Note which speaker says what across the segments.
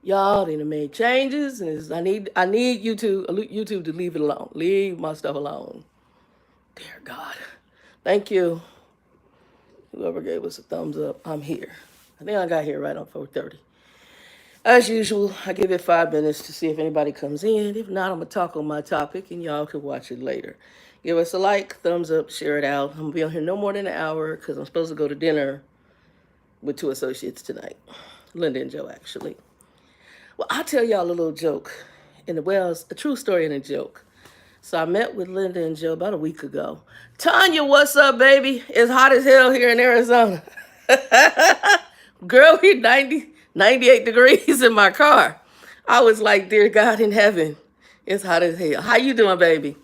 Speaker 1: Y'all need to make changes, and I need YouTube to leave it alone. Leave my stuff alone. Dear God, thank you. Whoever gave us a thumbs up, I'm here. I think I got here right on 4:30. As usual, I give it 5 minutes to see if anybody comes in. If not, I'm gonna talk on my topic, and y'all can watch it later. Give us a like, thumbs up, share it out. I'm gonna be on here no more than an hour because I'm supposed to go to dinner with two associates tonight, Linda and Joe, actually. Well, I'll tell y'all a little joke, it's a true story and a joke. So I met with Linda and Joe about a week ago. Tanya, what's up, baby? It's hot as hell here in Arizona. Girl, we 98 degrees in my car. I was like, dear God in heaven, it's hot as hell. How you doing, baby?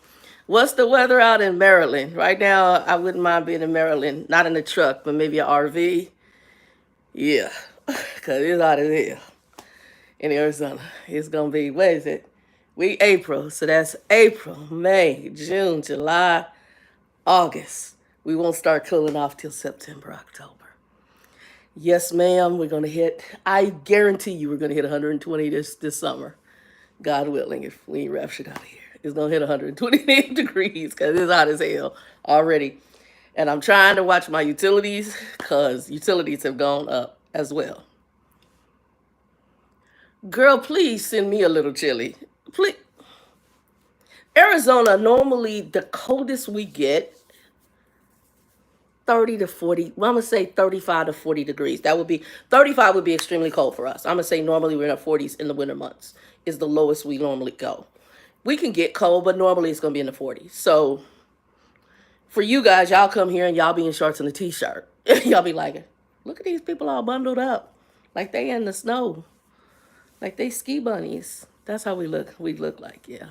Speaker 1: What's the weather out in Maryland? Right now, I wouldn't mind being in Maryland, not in a truck, but maybe an RV. Yeah, because it's hot as hell in Arizona. It's going to be, what is it? We April, so that's April, May, June, July, August. We won't start cooling off till September, October. Yes, ma'am, we're going to hit, I guarantee you we're going to hit 120 this summer. God willing, if we ain't raptured out of here. It's going to hit 120 degrees because it's hot as hell already. And I'm trying to watch my utilities because utilities have gone up as well. Girl, please send me a little chili. Please. Arizona, normally the coldest we get, 30 to 40, well, I'm going to say 35 to 40 degrees. 35 would be extremely cold for us. I'm going to say normally we're in the 40s in the winter months is the lowest we normally go. We can get cold, but normally it's going to be in the 40s. So for you guys, y'all come here and y'all be in shorts and a t-shirt. Y'all be like, look at these people all bundled up like they in the snow, like they ski bunnies. That's how we look. We look like, yeah.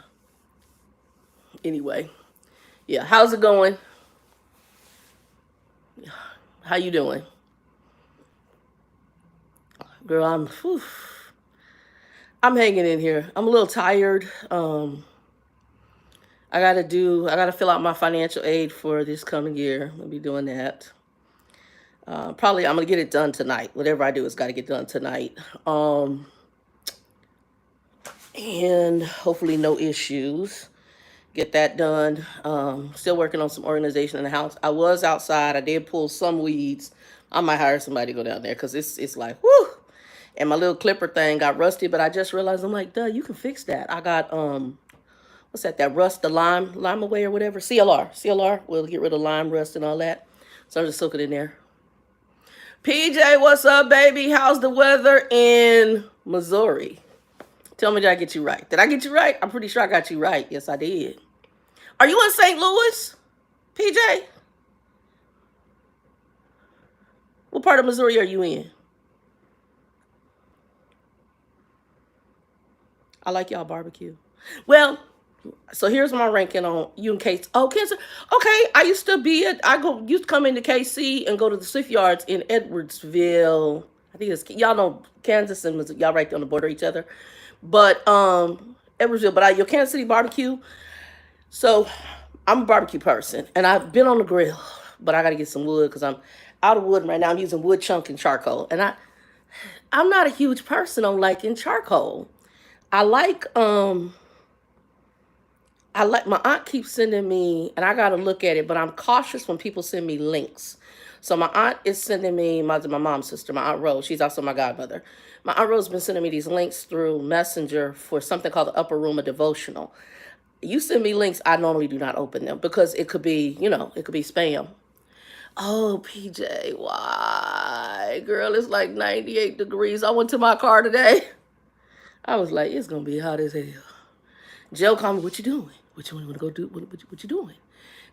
Speaker 1: Anyway, yeah, how's it going? How you doing? Girl, I'm hanging in here. I'm a little tired. I gotta fill out my financial aid for this coming year. I'll be doing that. Probably I'm gonna get it done tonight. Whatever I do, it's gotta get done tonight. And hopefully no issues. Get that done. Still working on some organization in the house. I was outside. I did pull some weeds. I might hire somebody to go down there because it's like, whoo. And my little clipper thing got rusty, but I just realized, I'm like, duh, you can fix that. I got, what's that, the lime away or whatever? CLR will get rid of lime rust and all that. So I'm just soaking it in there. PJ, what's up, baby? How's the weather in Missouri? Tell me, did I get you right? Did I get you right? I'm pretty sure I got you right. Yes, I did. Are you in St. Louis, PJ? What part of Missouri are you in? I like y'all barbecue. Well, so here's my ranking on you in case. Oh, Kansas. Okay, I used to come into KC and go to the Swift Yards in Edwardsville. I think it's, y'all know Kansas and Missouri, y'all right there on the border of each other. But Edwardsville, but your Kansas City barbecue. So I'm a barbecue person, and I've been on the grill, but I got to get some wood because I'm out of wood right now. I'm using wood chunk and charcoal, and I'm not a huge person on liking charcoal. I like my aunt keeps sending me, and I gotta look at it, but I'm cautious when people send me links. So my aunt is sending me my mom's sister, my Aunt Rose. She's also my godmother. My Aunt Rose has been sending me these links through Messenger for something called the Upper Room, a devotional. You send me links, I normally do not open them because it could be, it could be spam. Oh, PJ, why? Girl, it's like 98 degrees. I went to my car today. I was like, it's gonna be hot as hell. Joe called me, what you doing? What you want to go do? What you doing?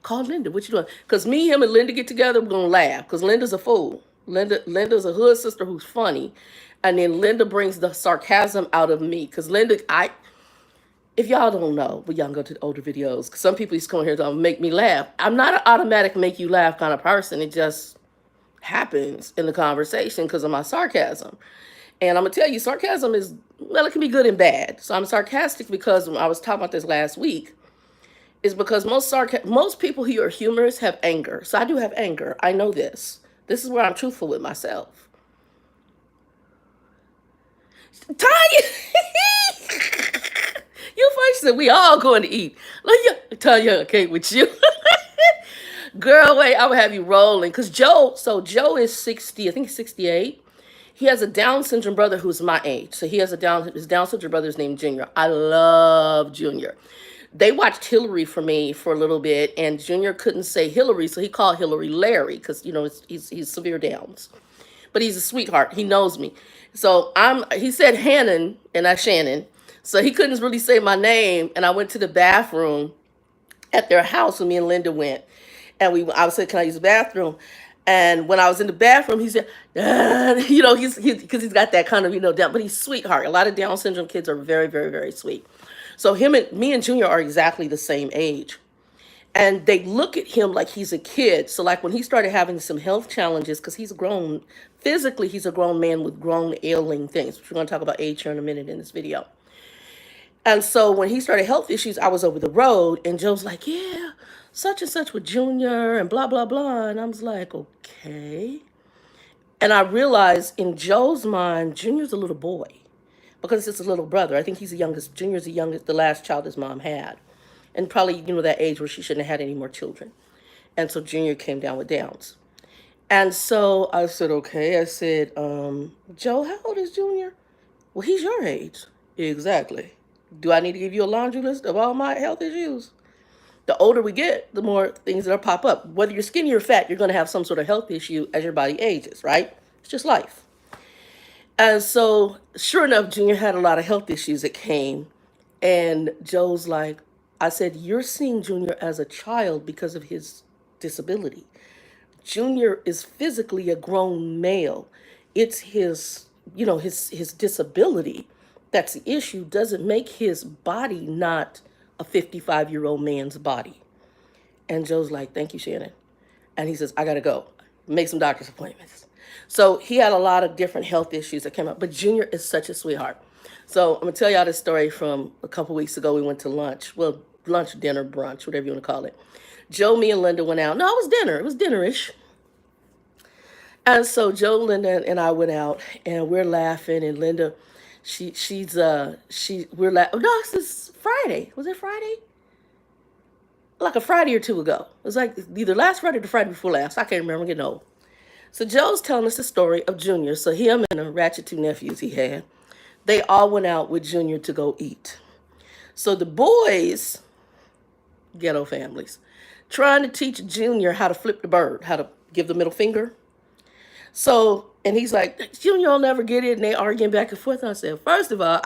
Speaker 1: Call Linda, what you doing? Because me, him, and Linda get together, we're gonna laugh. Because Linda's a fool. Linda's a hood sister who's funny. And then Linda brings the sarcasm out of me. Because if y'all don't know, but y'all can go to the older videos. Because some people used to come here to make me laugh. I'm not an automatic make you laugh kind of person. It just happens in the conversation because of my sarcasm. And I'm going to tell you, sarcasm is, well, it can be good and bad. So I'm sarcastic because I was talking about this last week, is because most people who are humorous have anger. So I do have anger. I know this. This is where I'm truthful with myself. Tanya, you first said we all going to eat. Tanya, I can't with you. Girl, wait, I would have you rolling. Because Joe is 60, I think he's 68. He has a Down syndrome brother who's my age. So he has his Down syndrome brother is named Junior. I love Junior. They watched Hillary for me for a little bit, and Junior couldn't say Hillary, so he called Hillary Larry because, he's severe Downs. But he's a sweetheart. He knows me. So he said Hannon, and not Shannon. So he couldn't really say my name, and I went to the bathroom at their house when me and Linda went. And I said, can I use the bathroom? And when I was in the bathroom, he said, because he's got that kind of, down, but he's sweetheart. A lot of Down syndrome kids are very, very, very sweet. So me and Junior are exactly the same age. And they look at him like he's a kid. So like when he started having some health challenges, because physically he's a grown man with grown ailing things, which we're going to talk about age here in a minute in this video. And so when he started health issues, I was over the road, and Joe's like, yeah, such and such with Junior and blah, blah, blah. And I was like, okay. And I realized in Joe's mind, Junior's a little boy because it's his little brother. I think he's the youngest. Junior's the last child his mom had. And probably, that age where she shouldn't have had any more children. And so Junior came down with Downs. And so I said, okay. I said, Joe, how old is Junior? Well, he's your age. Exactly. Do I need to give you a laundry list of all my health issues? The older we get, the more things that'll pop up. Whether you're skinny or fat, you're going to have some sort of health issue as your body ages, right? It's just life. And so, sure enough, Junior had a lot of health issues that came. And Joe's like, I said, you're seeing Junior as a child because of his disability. Junior is physically a grown male. It's his disability that's the issue. Doesn't make his body not a 55-year-old man's body. And Joe's like, thank you, Shannon. And he says, I got to go. Make some doctor's appointments. So he had a lot of different health issues that came up. But Junior is such a sweetheart. So I'm going to tell y'all this story from a couple weeks ago. We went to lunch. Well, lunch, dinner, brunch, whatever you want to call it. Joe, me, and Linda went out. No, it was dinner. It was dinnerish. And so Joe, Linda, and I went out, and we're laughing. And Linda, we're laughing. Oh, no, this is Friday. Was it Friday? Like a Friday or two ago. It was like either last Friday or the Friday before last. I can't remember. I'm getting old. So Joe's telling us the story of Junior. So him and a ratchet two nephews he had, they all went out with Junior to go eat. So the boys, ghetto families, trying to teach Junior how to flip the bird, how to give the middle finger. So, and he's like, Junior will never get it. And they arguing back and forth. And I said, first of all,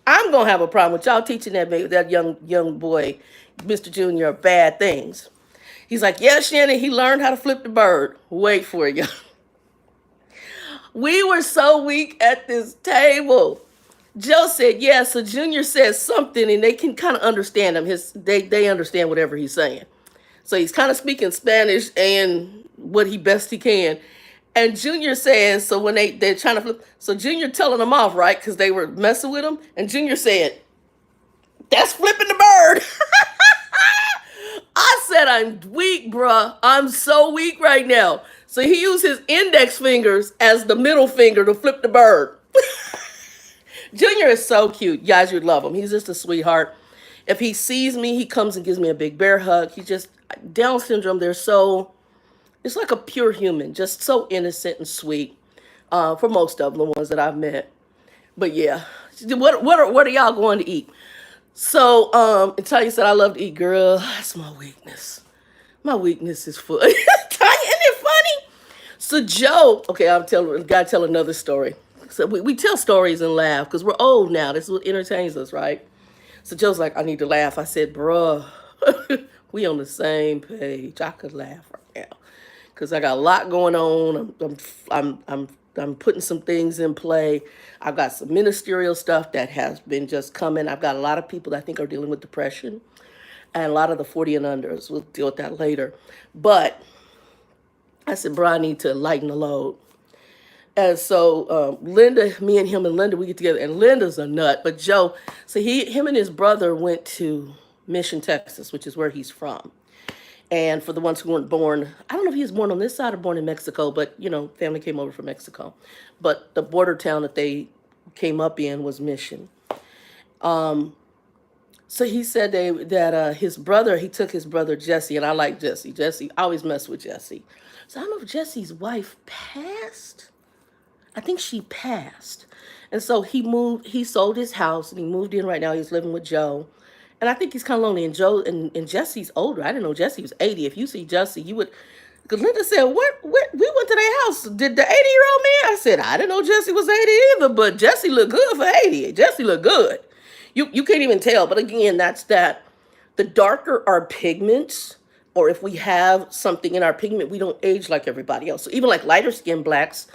Speaker 1: I'm going to have a problem with y'all teaching that young boy, Mr. Junior, bad things. He's like, yeah, Shannon, he learned how to flip the bird. Wait for it, y'all. We were so weak at this table. Joe said, yeah, so Junior says something, and they can kind of understand him. They understand whatever he's saying. So he's kind of speaking Spanish and what best he can. And Junior says, so when they're trying to flip, so Junior telling them off, right? Because they were messing with him. And Junior said, that's flipping the bird. I said, I'm weak, bruh. I'm so weak right now. So he used his index fingers as the middle finger to flip the bird. Junior is so cute. You guys would love him. He's just a sweetheart. If he sees me, he comes and gives me a big bear hug. He just, Down syndrome, it's like a pure human, just so innocent and sweet for most of the ones that I've met. But yeah, what are y'all going to eat? So, and Tanya said, I love to eat, girl. That's my weakness. My weakness is food. Tanya, isn't it funny? So Joe, okay, gotta tell another story. So we tell stories and laugh because we're old now. This is what entertains us, right? So Joe's like, I need to laugh. I said, bruh, we on the same page. I could laugh right now because I got a lot going on. I'm putting some things in play. I've got some ministerial stuff that has been just coming. I've got a lot of people that I think are dealing with depression, and a lot of the 40 and unders. We'll deal with that later. But I said, bro, I need to lighten the load. And so Linda, me and him and Linda, we get together, and Linda's a nut. But Joe, so him and his brother went to Mission, Texas, which is where he's from. And for the ones who weren't born, I don't know if he was born on this side or born in Mexico, but, family came over from Mexico. But the border town that they came up in was mission. So he said that his brother, he took his brother Jesse, and I like Jesse. Jesse, I always mess with Jesse. So I don't know if Jesse's wife passed. I think she passed. And so he sold his house and he moved in right now. He's living with Joe. And I think he's kind of lonely. And and Jesse's older. I didn't know Jesse was 80. If you see Jesse, you would, because Linda said, what, we went to their house. Did the 80-year-old man? I said, I didn't know Jesse was 80 either, but Jesse looked good for 80. Jesse looked good. You can't even tell. But again, that's that. The darker our pigments, or if we have something in our pigment, we don't age like everybody else. So even like lighter skinned blacks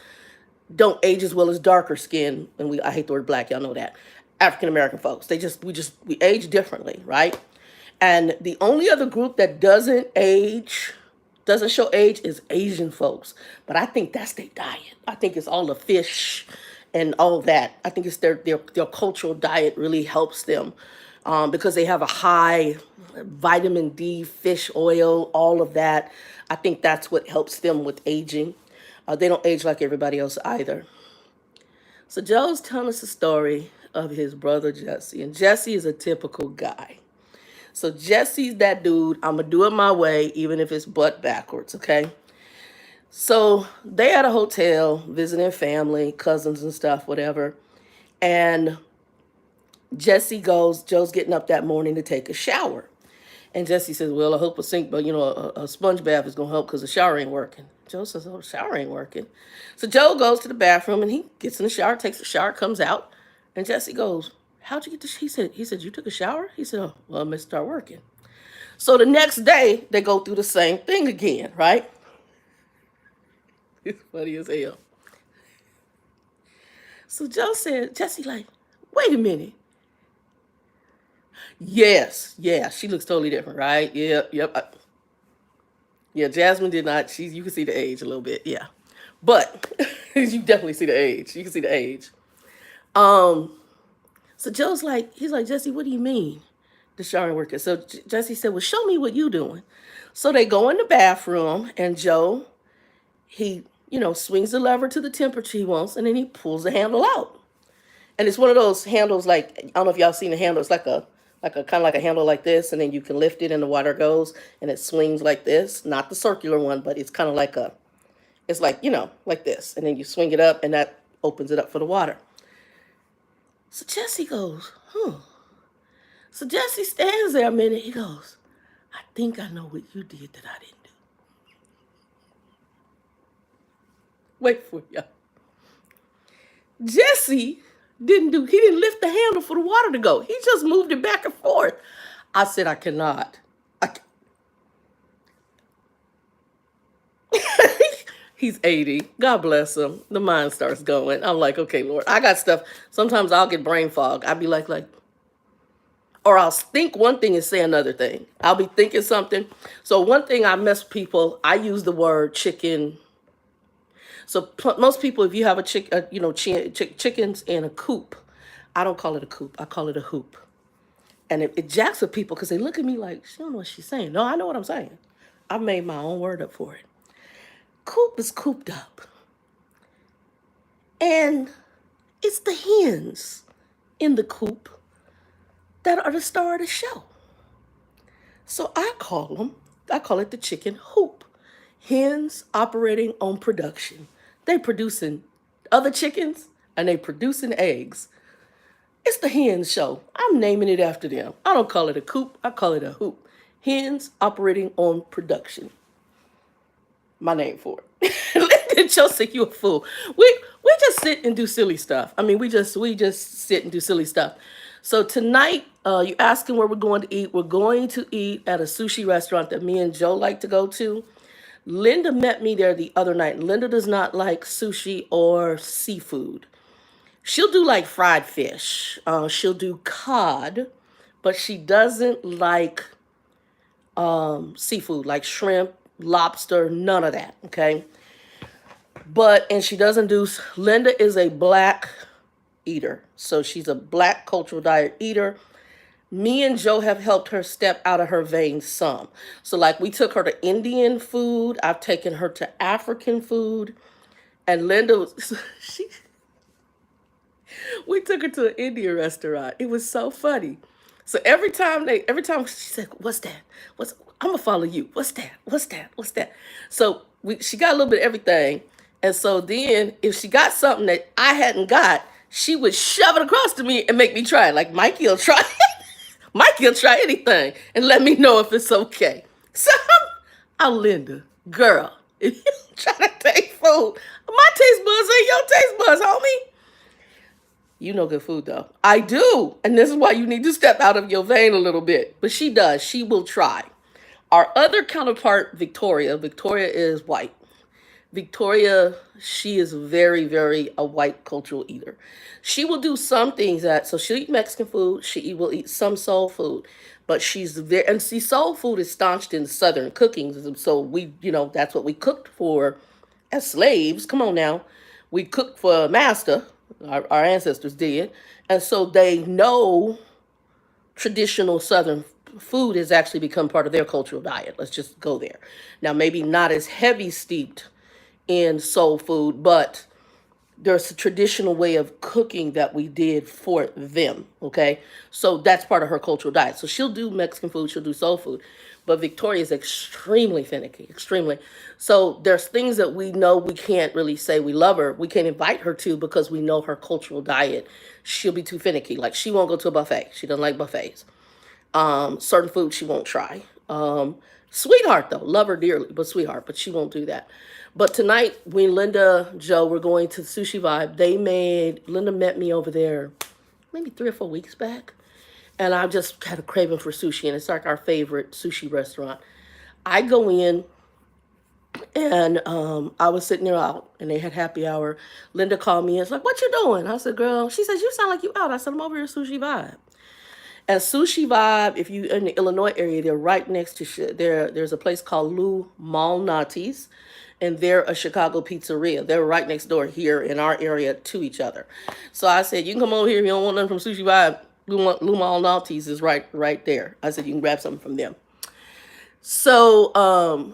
Speaker 1: don't age as well as darker skin, and I hate the word black, y'all know that. African American folks. We age differently, right? And the only other group that doesn't show age is Asian folks. But I think that's their diet. I think it's all the fish and all that. I think it's their cultural diet really helps them, because they have a high vitamin D, fish oil, all of that. I think that's what helps them with aging. They don't age like everybody else either. So Joe's telling us a story of his brother Jesse. And Jesse is a typical guy. So Jesse's that dude, I'm going to do it my way, even if it's butt backwards, okay? So they at a hotel, visiting family, cousins and stuff, whatever. And Joe's getting up that morning to take a shower. And Jesse says, well, I hope a sponge bath is going to help because the shower ain't working. Joe says, oh, the shower ain't working. So Joe goes to the bathroom and he gets in the shower, takes a shower, comes out. And Jesse goes, how'd you get this? He said, you took a shower? He said, oh, well, it must start working. So the next day, they go through the same thing again, right? It's funny as hell. So Joe said, Jesse, like, wait a minute. Yes, yeah, she looks totally different, right? Yeah, yep. Yeah, Jasmine did not. You can see the age a little bit, yeah, but you definitely see the age. You can see the age. So Joe's like, he's like, Jesse, what do you mean, the shower worker? So Jesse said, well, show me what you doing. So they go in the bathroom, and Joe, he swings the lever to the temperature he wants, and then he pulls the handle out. And it's one of those handles, like, I don't know if y'all seen the handle. It's like a kind of like a handle like this, and then you can lift it and the water goes and it swings like this. Not the circular one, but it's kind of like it's like, like this. And then you swing it up and that opens it up for the water. So Jesse goes, So Jesse stands there a minute. He goes, I think I know what you did that I didn't do. Wait for ya. Jesse he didn't lift the handle for the water to go. He just moved it back and forth. I said, I cannot. He's 80. God bless him. The mind starts going. I'm like, okay, Lord, I got stuff. Sometimes I'll get brain fog. I'll be like, or I'll think one thing and say another thing. I'll be thinking something. So one thing I mess with people, I use the word chicken. So most people, if you have chickens in a coop, I don't call it a coop. I call it a hoop. And it jacks with people because they look at me like, she don't know what she's saying. No, I know what I'm saying. I've made my own word up for it. Coop is cooped up. And it's the hens in the coop that are the star of the show. So I call it the chicken hoop. Hens operating on production. They producing other chickens and they producing eggs. It's the hen show. I'm naming it after them. I don't call it a coop. I call it a hoop. Hens operating on production. My name for it. Linda Joseph, you a fool. We just sit and do silly stuff. I mean, we just sit and do silly stuff. So tonight, you're asking where we're going to eat. We're going to eat at a sushi restaurant that me and Joe like to go to. Linda met me there the other night. Linda does not like sushi or seafood. She'll do like fried fish. She'll do cod, but she doesn't like seafood, like shrimp, lobster, none of that, okay? And she doesn't do, Linda is a black eater. So she's a black cultural diet eater. Me and Joe have helped her step out of her vein some. So like we took her to Indian food. I've taken her to African food. And Linda was, We took her to an Indian restaurant. It was so funny. So every time she said, "What's that? What's I'm gonna follow you. What's that? What's that? What's that?" So she got a little bit of everything, and so then if she got something that I hadn't got, she would shove it across to me and make me try it. Like Mikey'll try it. Mikey'll try anything and let me know if it's okay. So I'm Linda, girl. If you try to take food, my taste buds ain't your taste buds, homie. You know good food though. I do. And this is why you need to step out of your vein a little bit. But she does. She will try. Our other counterpart, Victoria is white. Victoria, she is very, very a white cultural eater. She will do some things so she'll eat Mexican food. Will eat some soul food. But she's very, and see, soul food is staunched in Southern cooking. So that's what we cooked for as slaves. Come on now. We cooked for a master. Our ancestors did. And so they know traditional Southern food has actually become part of their cultural diet. Let's just go there. Now, maybe not as heavy steeped in soul food, but there's a traditional way of cooking that we did for them. Okay. So that's part of her cultural diet. So she'll do Mexican food, she'll do soul food. But Victoria is extremely finicky, extremely. So there's things that we know we can't really say we love her. We can't invite her to because we know her cultural diet. She'll be too finicky. Like she won't go to a buffet. She doesn't like buffets. Certain food she won't try. Sweetheart though, love her dearly, but sweetheart, but she won't do that. But tonight, when Linda, Joe, we're going to Sushi Vibe. Linda met me over there maybe 3 or 4 weeks back. And I just had a craving for sushi, and it's like our favorite sushi restaurant. I go in, and I was sitting there out, and they had happy hour. Linda called me and it's like, "What you doing?" I said, "Girl," she says, "You sound like you out." I said, "I'm over here at Sushi Vibe." And Sushi Vibe, if you in the Illinois area, they're right next to there's a place called Lou Malnati's, and they're a Chicago pizzeria. They're right next door here in our area to each other. So I said, "You can come over here if you don't want nothing from Sushi Vibe. Lou Malnati's is right there." I said, "You can grab something from them." So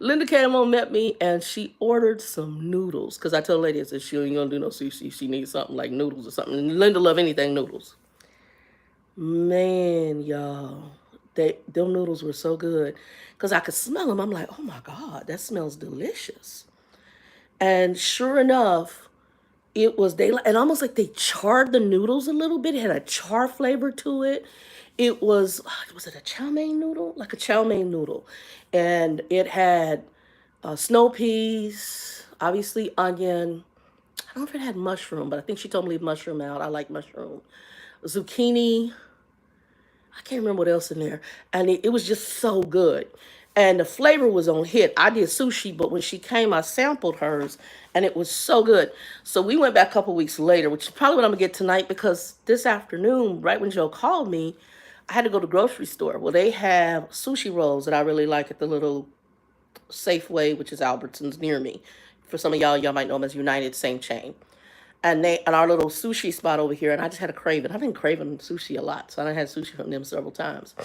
Speaker 1: Linda came home, met me, and she ordered some noodles. Because I told the lady, I said, she ain't going to do no sushi. She needs something like noodles or something. And Linda love anything noodles. Man, y'all, them noodles were so good. Because I could smell them. I'm like, oh my God, that smells delicious. And sure enough, and almost like they charred the noodles a little bit. It had a char flavor to it. Was it a chow mein noodle? Like a chow mein noodle. And it had snow peas, obviously onion. I don't know if it had mushroom, but I think she told me to leave mushroom out. I like mushroom. Zucchini. I can't remember what else in there. And it was just so good. And the flavor was on hit. I did sushi, but when she came, I sampled hers, and it was so good. So we went back a couple weeks later, which is probably what I'm going to get tonight, because this afternoon, right when Joe called me, I had to go to the grocery store. Well, they have sushi rolls that I really like at the little Safeway, which is Albertsons near me. For some of y'all might know them as United, same chain. And our little sushi spot over here, and I just had a craving. I've been craving sushi a lot, so I had sushi from them several times.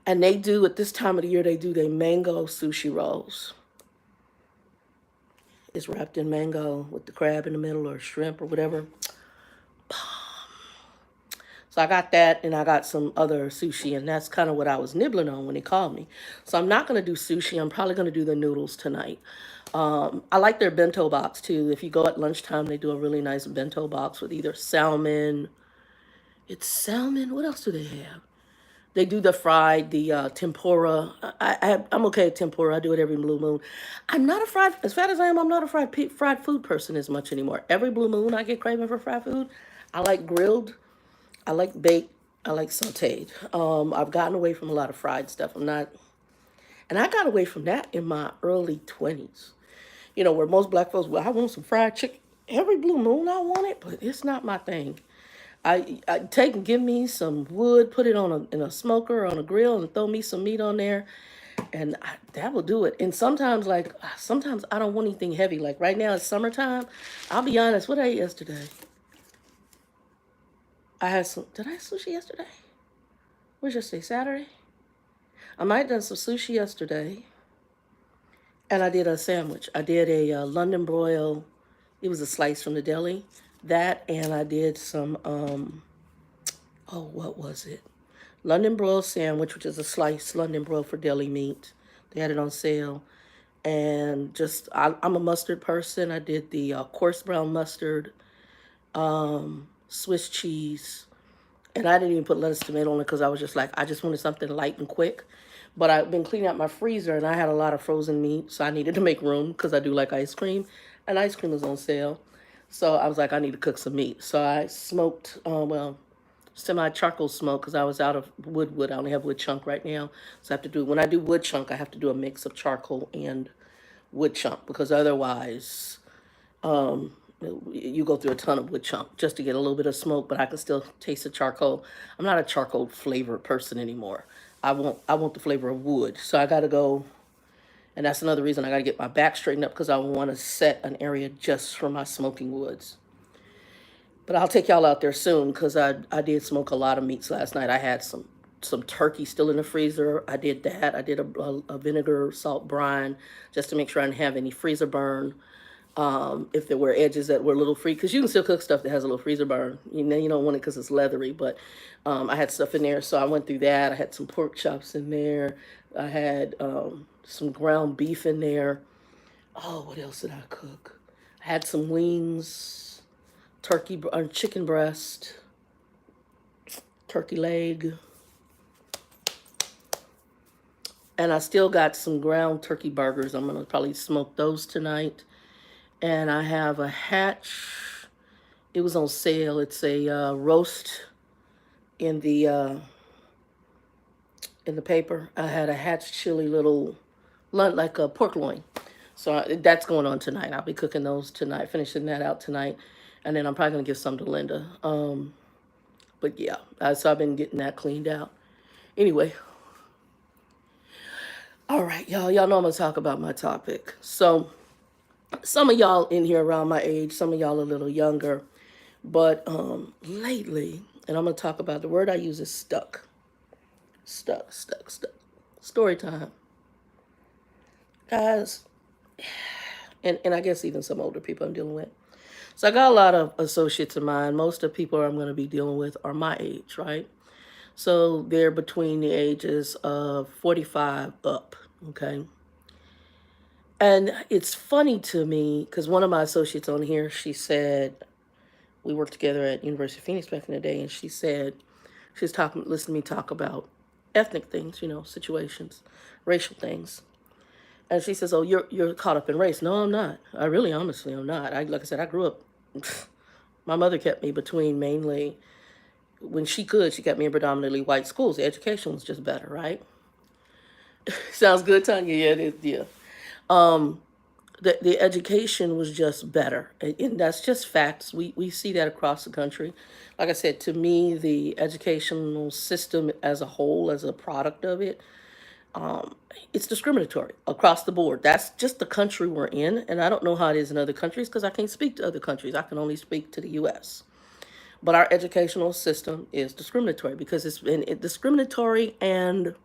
Speaker 1: And they do, at this time of the year, they do their mango sushi rolls. It's wrapped in mango with the crab in the middle or shrimp or whatever. So I got that, and I got some other sushi, and that's kind of what I was nibbling on when he called me. So I'm not going to do sushi. I'm probably going to do the noodles tonight. I like their bento box, too. If you go at lunchtime, they do a really nice bento box with either salmon. It's salmon. What else do they have? They do the tempura. I'm okay at tempura. I do it every blue moon. I'm not as fat as I am, I'm not a fried food person as much anymore. Every blue moon, I get craving for fried food. I like grilled. I like baked. I like sauteed. I've gotten away from a lot of fried stuff. And I got away from that in my early 20s. Where most black folks, well, I want some fried chicken. Every blue moon I want it, but it's not my thing. I take and give me some wood, put it in a smoker or on a grill, and throw me some meat on there, and that will do it. And sometimes I don't want anything heavy. Like right now, it's summertime. I'll be honest. What did I eat yesterday? Did I have sushi yesterday? What's yesterday? Saturday? I might have done some sushi yesterday. And I did a sandwich. I did a London broil It was a slice from the deli. That, and I did some, oh, what was it? London broil sandwich, which is a sliced London broil for deli meat. They had it on sale. And just, I'm a mustard person. I did the coarse brown mustard, Swiss cheese. And I didn't even put lettuce, tomato on it because I was just like, I just wanted something light and quick. But I've been cleaning out my freezer and I had a lot of frozen meat. So I needed to make room because I do like ice cream. And ice cream was on sale. So I was like, I need to cook some meat. So I smoked, semi-charcoal smoke because I was out of wood. I only have wood chunk right now. So I have to do, when I do wood chunk, I have to do a mix of charcoal and wood chunk because otherwise you go through a ton of wood chunk just to get a little bit of smoke, but I can still taste the charcoal. I'm not a charcoal flavored person anymore. I want the flavor of wood. So I got to go, and that's another reason I got to get my back straightened up because I want to set an area just for my smoking woods. But I'll take y'all out there soon because I did smoke a lot of meats last night. I had some turkey still in the freezer. I did that. I did a vinegar salt brine just to make sure I didn't have any freezer burn. If there were edges that were a little free, because you can still cook stuff that has a little freezer burn. You know, you don't want it because it's leathery, but I had stuff in there, so I went through that. I had some pork chops in there. I had some ground beef in there. Oh, what else did I cook? I had some wings, turkey, chicken breast, turkey leg, and I still got some ground turkey burgers. I'm gonna probably smoke those tonight. And I have a Hatch. It was on sale. It's a roast in the paper. I had a Hatch chili little, like a pork loin. So that's going on tonight. I'll be cooking those tonight, finishing that out tonight, and then I'm probably gonna give some to Linda. But yeah, so I've been getting that cleaned out. Anyway, all right, y'all. Y'all know I'm gonna talk about my topic. So some of y'all in here around my age, some of y'all a little younger, but lately, and I'm gonna talk about, the word I use is stuck. Stuck. Story time. Guys, and I guess even some older people I'm dealing with. So I got a lot of associates of mine. Most of the people I'm gonna be dealing with are my age, right? So they're between the ages of 45 up, okay? And it's funny to me because one of my associates on here, she said, we worked together at University of Phoenix back in the day, and she said, she was listening to me talk about ethnic things, situations, racial things. And she says, oh, you're caught up in race. No, I'm not. I really, honestly, I'm not. Like I said, I grew up, my mother kept me between mainly, when she could, she kept me in predominantly white schools. The education was just better, right? Sounds good, Tanya? Yeah, it is, yeah. The education was just better. And that's just facts. We see that across the country. Like I said, to me, the educational system as a whole, as a product of it, it's discriminatory across the board. That's just the country we're in. And I don't know how it is in other countries because I can't speak to other countries. I can only speak to the U.S. But our educational system is discriminatory because it's been discriminatory, and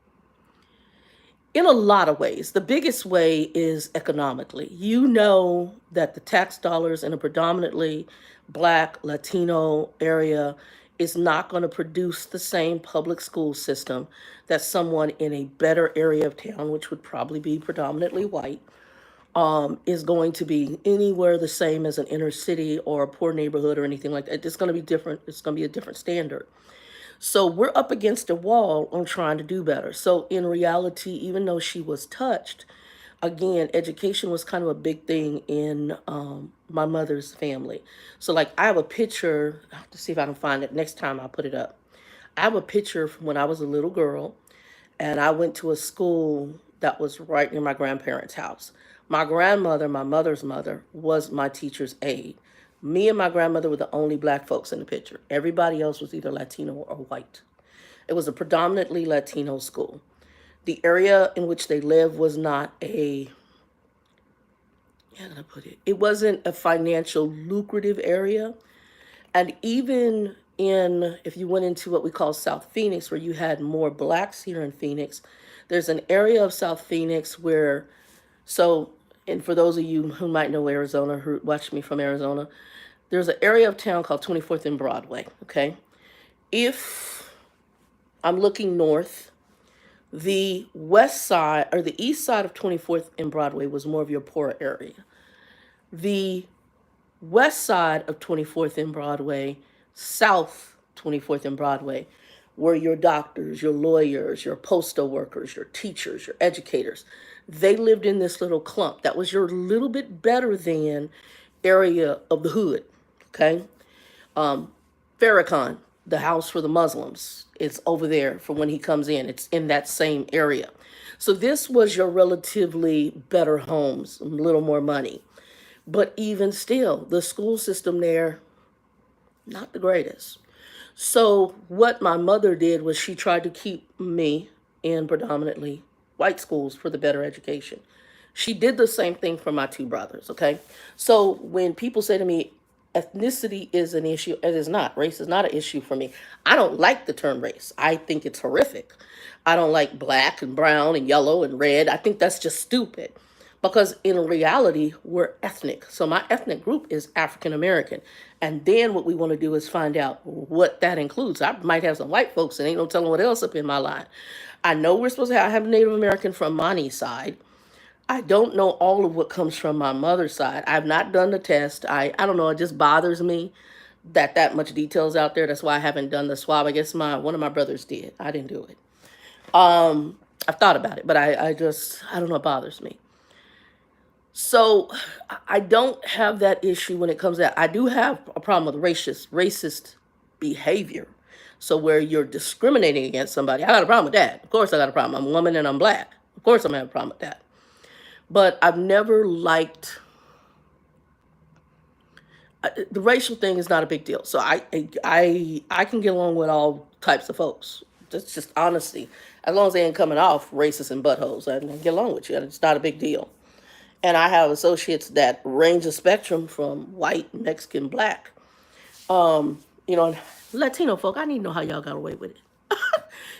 Speaker 1: in a lot of ways. The biggest way is economically. You know that the tax dollars in a predominantly Black, Latino area is not going to produce the same public school system that someone in a better area of town, which would probably be predominantly white, is going to be anywhere the same as an inner city or a poor neighborhood or anything like that. It's going to be different. It's going to be a different standard. So we're up against a wall on trying to do better. So in reality, even though she was touched, again, education was kind of a big thing in my mother's family. So like I have a picture, I have to see if I can find it. Next time I'll put it up. I have a picture from when I was a little girl and I went to a school that was right near my grandparents' house. My grandmother, my mother's mother, was my teacher's aide. Me and my grandmother were the only Black folks in the picture. Everybody else was either Latino or white. It was a predominantly Latino school. The area in which they lived was not how can I put it? It wasn't a financial lucrative area. And even if you went into what we call South Phoenix, where you had more Blacks here in Phoenix, there's an area of South Phoenix where, so And for those of you who might know Arizona, who watch me from Arizona, there's an area of town called 24th and Broadway, okay? If I'm looking north, the west side or the east side of 24th and Broadway was more of your poorer area. The west side of 24th and Broadway, south 24th and Broadway, were your doctors, your lawyers, your postal workers, your teachers, your educators. They lived in this little clump. That was your little bit better than area of the hood, okay? Farrakhan, the house for the Muslims, it's over there for when he comes in. It's in that same area. So this was your relatively better homes, a little more money. But even still, the school system there, not the greatest. So what my mother did was she tried to keep me in predominantly white schools for the better education. She did the same thing for my two brothers, okay? So when people say to me, ethnicity is an issue, it is not. Race is not an issue for me. I don't like the term race. I think it's horrific. I don't like black and brown and yellow and red. I think that's just stupid. Because in reality, we're ethnic. So my ethnic group is African American. And then what we want to do is find out what that includes. I might have some white folks and ain't no telling what else up in my line. I know we're supposed to have Native American from Monty's side. I don't know all of what comes from my mother's side. I've not done the test. I don't know. It just bothers me that much details out there. That's why I haven't done the swab. I guess one of my brothers did. I didn't do it. I've thought about it, but I don't know. It bothers me. So I don't have that issue when it comes to that. I do have a problem with racist behavior. So where you're discriminating against somebody, I got a problem with that. Of course I got a problem. I'm a woman and I'm black. Of course I'm gonna have a problem with that. But I've never liked, the racial thing is not a big deal. So I can get along with all types of folks. That's just honesty. As long as they ain't coming off racist and buttholes, I can get along with you. It's not a big deal. And I have associates that range the spectrum from white, Mexican, black. Latino folk, I need to know how y'all got away with it.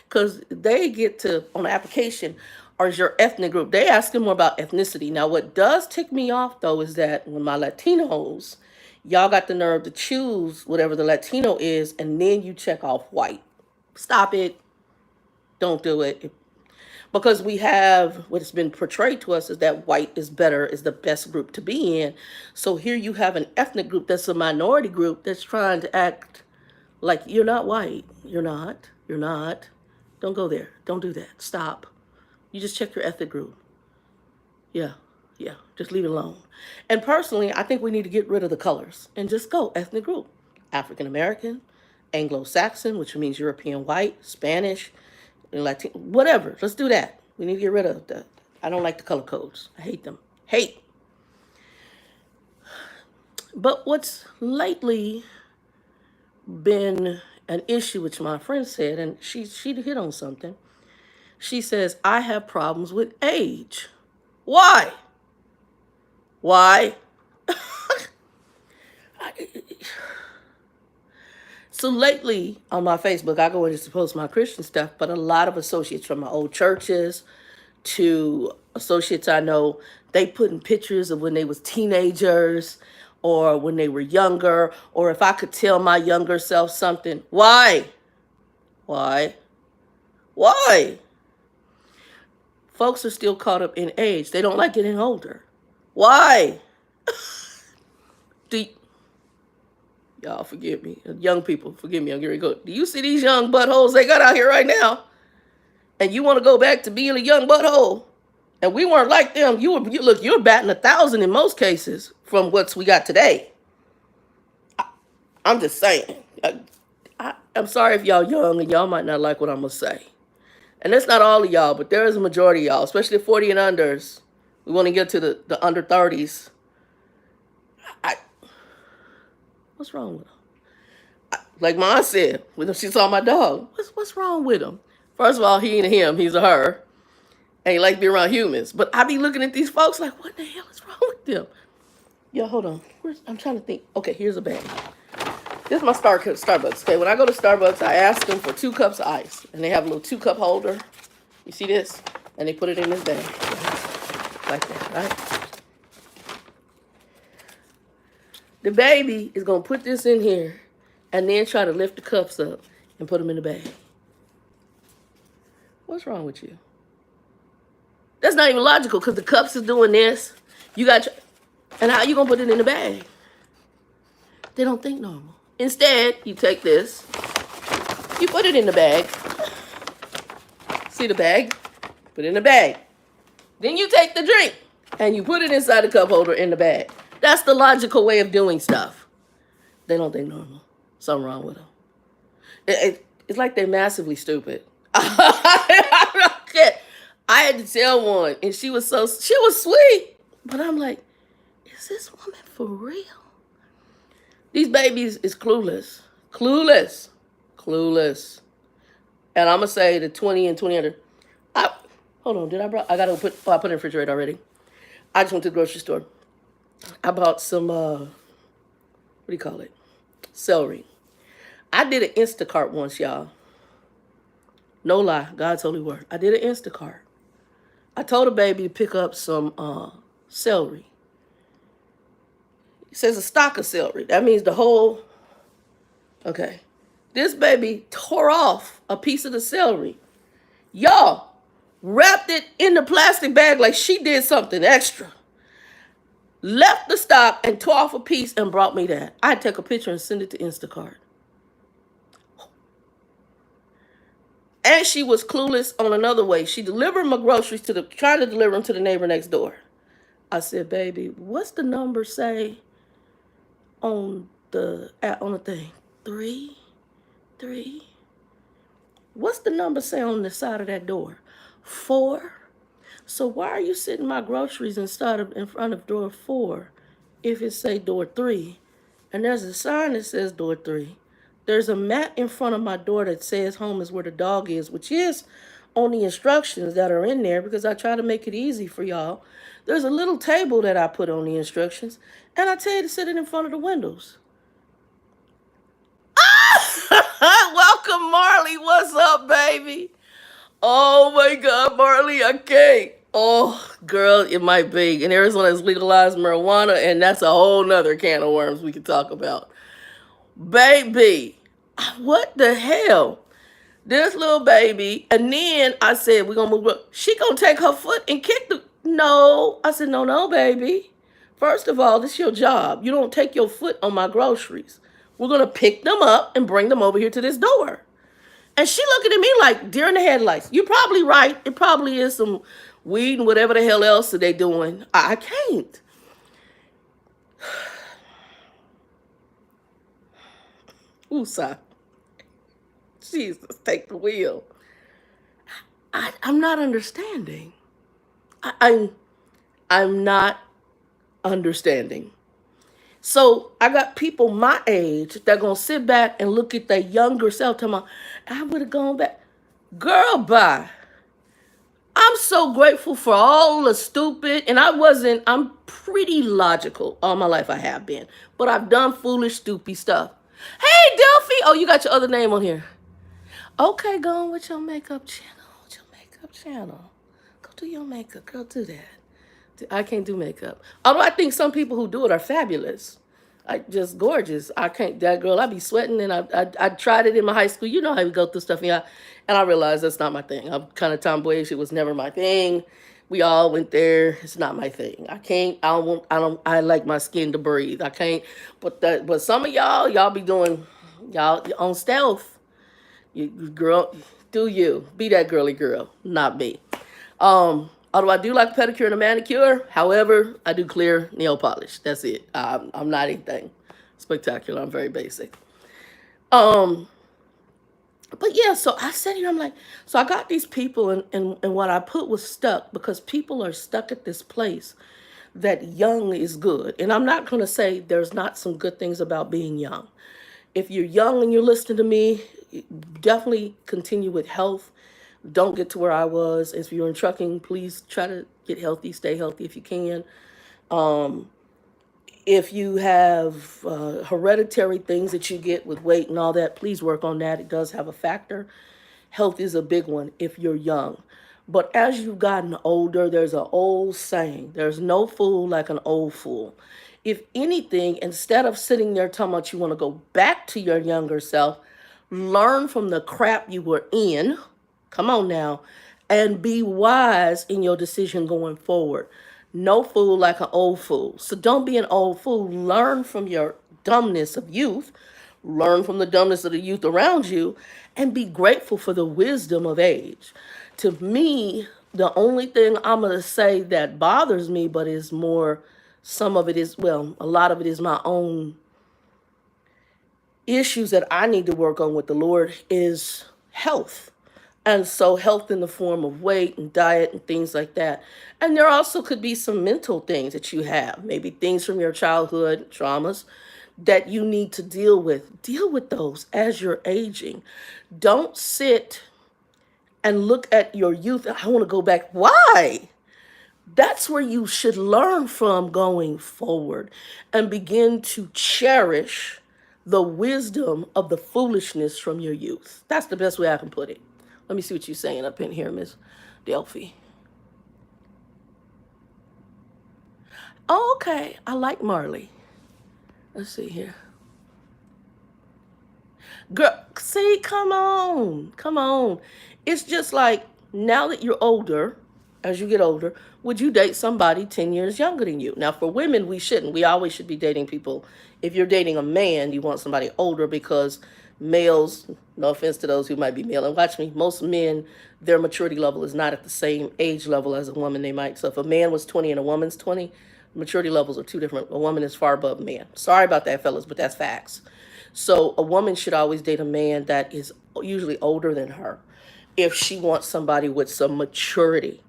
Speaker 1: Because they get to, on the application, or is your ethnic group, they asking more about ethnicity. Now, what does tick me off, though, is that when my Latinos, y'all got the nerve to choose whatever the Latino is, and then you check off white. Stop it. Don't do it. Because we have, what's been portrayed to us is that white is better, is the best group to be in. So here you have an ethnic group that's a minority group that's trying to act like you're not white. You're not. You're not. Don't go there. Don't do that. Stop. You just check your ethnic group. Yeah. Just leave it alone. And personally, I think we need to get rid of the colors and just go ethnic group. African American, Anglo-Saxon, which means European white, Spanish, Latino, whatever. Let's do that. We need to get rid of that. I don't like the color codes. I hate them. Hate. But what's lately been an issue, which my friend said, and she hit on something. She says, I have problems with age. Why? So lately on my Facebook, I go in to post my Christian stuff, but a lot of associates from my old churches to associates I know, they put in pictures of when they was teenagers or when they were younger, or if I could tell my younger self something. Why? Folks are still caught up in age. They don't like getting older. Why? Y'all forgive me. Young people, forgive me. I'm getting ready to go. Do you see these young buttholes they got out here right now? And you want to go back to being a young butthole? And we weren't like them. You're batting 1,000 in most cases from what we got today. I'm just saying. I'm sorry if y'all young and y'all might not like what I'm going to say. And that's not all of y'all, but there is a majority of y'all, especially 40 and unders. We want to get to the under 30s. What's wrong with him? Like Ma said, when she saw my dog, what's wrong with him? First of all, he ain't a him, he's a her. And he like to be around humans. But I be looking at these folks like, what the hell is wrong with them? Yo, hold on. I'm trying to think. Okay, here's a bag. This is my Starbucks. Okay, when I go to Starbucks, I ask them for 2 cups of ice. And they have a little 2-cup holder. You see this? And they put it in this bag. Like that, right? The baby is going to put this in here and then try to lift the cups up and put them in the bag. What's wrong with you? That's not even logical because the cups is doing this. You got, and how you going to put it in the bag? They don't think normal. Instead, you take this, you put it in the bag. See the bag? Put it in the bag. Then you take the drink and you put it inside the cup holder in the bag. That's the logical way of doing stuff. They don't think normal. Something wrong with them. It's like they're massively stupid. I had to tell one, and she was sweet. But I'm like, is this woman for real? These babies is clueless. Clueless. And I'm going to say the 20 and 20 under. Hold on, I got to put it in the refrigerator already. I just went to the grocery store. I bought some, what do you call it? Celery. I did an Instacart once, y'all. No lie, God's holy word. I did an Instacart. I told a baby to pick up some celery. It says a stock of celery. That means the whole, okay. This baby tore off a piece of the celery. Y'all, wrapped it in the plastic bag like she did something extra. Left the stock and tore off a piece and brought me that. I'd take a picture and send it to Instacart. And she was clueless on another way. She delivered my groceries trying to deliver them to the neighbor next door. I said, baby, what's the number say on the thing? 3. What's the number say on the side of that door? 4. So why are you sitting my groceries in front of door 4 if it say door 3? And there's a sign that says door 3. There's a mat in front of my door that says home is where the dog is, which is on the instructions that are in there because I try to make it easy for y'all. There's a little table that I put on the instructions, and I tell you to sit it in front of the windows. Welcome, Marley. What's up, baby? Oh, my God, Marley, I can't. Oh, girl, it might be. In Arizona, it's legalized marijuana, and that's a whole nother can of worms we could talk about. Baby, what the hell? This little baby, and then I said, we're going to move. She going to take her foot and kick the... No. I said, no, baby. First of all, this is your job. You don't take your foot on my groceries. We're going to pick them up and bring them over here to this door. And she looking at me like deer in the headlights. You're probably right. It probably is some weed and whatever the hell else are they doing. I can't. Woosah. Jesus, take the wheel. I'm not understanding. I'm not understanding. So I got people my age that gonna sit back and look at their younger self, talking about, I would have gone back. Girl, bye. I'm so grateful for all the stupid, and I'm pretty logical all my life. I have been, but I've done foolish, stupid stuff. Hey, Delphi. Oh, you got your other name on here. Okay, go on with your makeup channel. Go do your makeup. Girl, do that. I can't do makeup. Although I think some people who do it are fabulous. Just gorgeous. I can't, that girl, I be sweating, and I tried it in my high school. You know how we go through stuff, and I realized that's not my thing. I'm kind of tomboyish. It was never my thing. We all went there. It's not my thing. I like my skin to breathe. I can't, but some of y'all be doing, y'all on stealth. You girl, do you. Be that girly girl, not me. Although I do like pedicure and a manicure, however, I do clear nail polish. That's it. I'm not anything spectacular. I'm very basic. But yeah, so I sat here, I'm like, so I got these people, and what I put was stuck, because people are stuck at this place that young is good. And I'm not going to say there's not some good things about being young. If you're young and you're listening to me, definitely continue with health. Don't get to where I was. If you're in trucking, please try to get healthy, stay healthy if you can. If you have hereditary things that you get with weight and all that, please work on that. It does have a factor. Health is a big one if you're young. But as you've gotten older, there's an old saying. There's no fool like an old fool. if anything, instead of sitting there talking about you want to go back to your younger self, learn from the crap you were in. Come on now. And be wise in your decision going forward. No fool like an old fool. So don't be an old fool. Learn from your dumbness of youth. Learn from the dumbness of the youth around you, and be grateful for the wisdom of age. To me, the only thing I'm going to say that bothers me, but is more, some of it is, well, a lot of it is my own issues that I need to work on with the Lord, is health. And so health in the form of weight and diet and things like that. And there also could be some mental things that you have, maybe things from your childhood traumas that you need to deal with. Deal with those as you're aging. Don't sit and look at your youth. I want to go back. Why? That's where you should learn from going forward and begin to cherish the wisdom of the foolishness from your youth. That's the best way I can put it. Let me see what you're saying up in here, Miss Delphi. Oh, okay. I like Marley. Let's see here. Girl, see, come on. Come on. It's just like, now that you're older, as you get older, would you date somebody 10 years younger than you? Now, for women, we shouldn't. We always should be dating people. If you're dating a man, you want somebody older, because males, no offense to those who might be male, and watch me, most men, their maturity level is not at the same age level as a woman they might. So if a man was 20 and a woman's 20, maturity levels are two different. A woman is far above a man. Sorry about that, fellas, but that's facts. So a woman should always date a man that is usually older than her if she wants somebody with some maturity.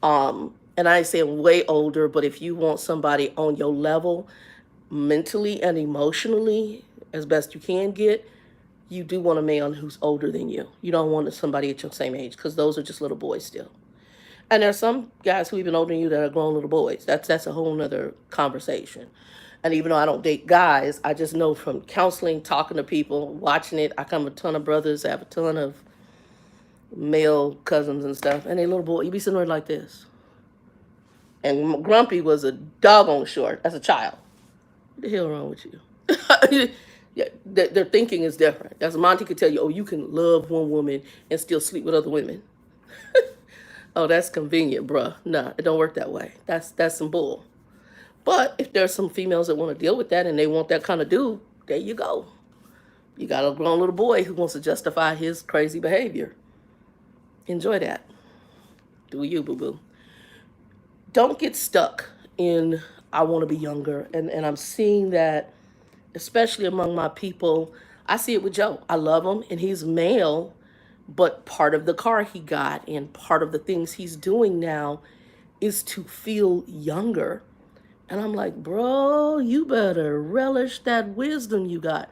Speaker 1: And I say way older, but if you want somebody on your level, mentally and emotionally, as best you can get, you do want a man who's older than you. You don't want somebody at your same age, because those are just little boys still. And there's some guys who even older than you that are grown little boys. That's a whole nother conversation. And even though I don't date guys, I just know from counseling, talking to people, watching it, I come with a ton of brothers, I have a ton of male cousins and stuff, and they little boy, you be sitting there like this. And Grumpy was a doggone short as a child. What the hell wrong with you? Yeah, their thinking is different. As Monty could tell you, oh, you can love one woman and still sleep with other women. Oh, that's convenient, bruh. Nah, it don't work that way. That's some bull. But if there's some females that want to deal with that and they want that kind of dude, there you go. You got a grown little boy who wants to justify his crazy behavior. Enjoy that. Do you, boo-boo. Don't get stuck in, I want to be younger. And I'm seeing that, especially among my people. I see it with Joe. I love him, and he's male, but part of the car he got and part of the things he's doing now is to feel younger. And I'm like, bro, you better relish that wisdom you got.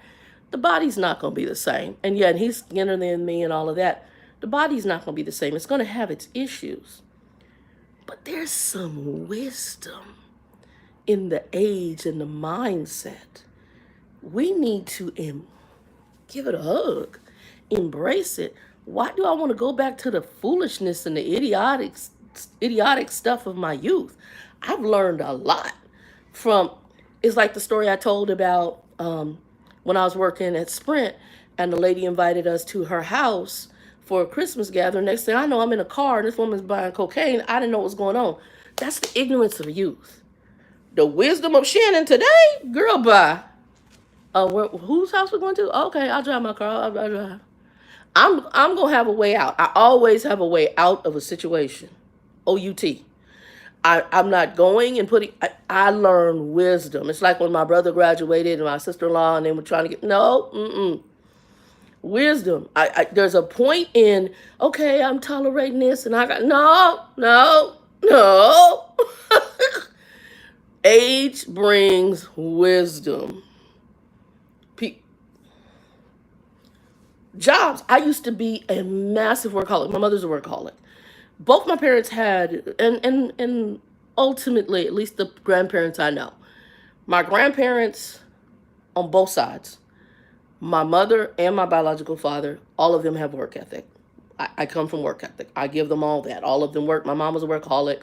Speaker 1: The body's not going to be the same. And yeah, and he's skinnier than me and all of that. The body's not going to be the same. It's going to have its issues. But there's some wisdom in the age and the mindset. We need to give it a hug. Embrace it. Why do I want to go back to the foolishness and the idiotic stuff of my youth? I've learned a lot from, it's like the story I told about when I was working at Sprint, and the lady invited us to her house for a Christmas gathering. Next thing I know, I'm in a car and this woman's buying cocaine. I didn't know what was going on. That's the ignorance of youth. The wisdom of Shannon today, girl, bye. Whose house we're going to? Okay, I'll drive my car. I'll drive. I'm gonna have a way out. I always have a way out of a situation. OUT. I'm not going and putting. I learn wisdom. It's like when my brother graduated and my sister-in-law, and they were trying to get wisdom. There's a point in, okay, I'm tolerating this, and I got no. Age brings wisdom. Jobs. I used to be a massive workaholic. My mother's a workaholic. Both my parents had, and ultimately, at least the grandparents I know, my grandparents on both sides, my mother and my biological father, all of them have work ethic. I come from work ethic. I give them all that. All of them work. My mom was a workaholic.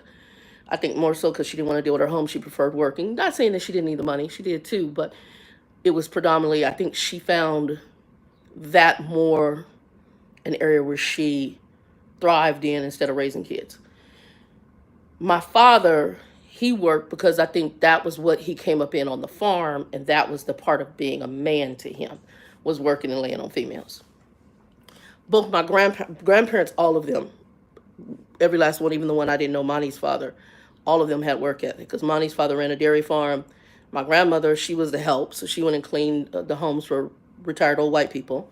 Speaker 1: I think more so because she didn't want to deal with her home. She preferred working. Not saying that she didn't need the money. She did too, but it was predominantly, I think she found that more an area where she thrived in instead of raising kids. My father, he worked because I think that was what he came up in on the farm, and that was the part of being a man to him, was working and laying on females. Both my grandparents, all of them, every last one, even the one I didn't know, Monty's father, all of them had work ethic because Monty's father ran a dairy farm. My grandmother, she was the help, so she went and cleaned the homes for retired old white people.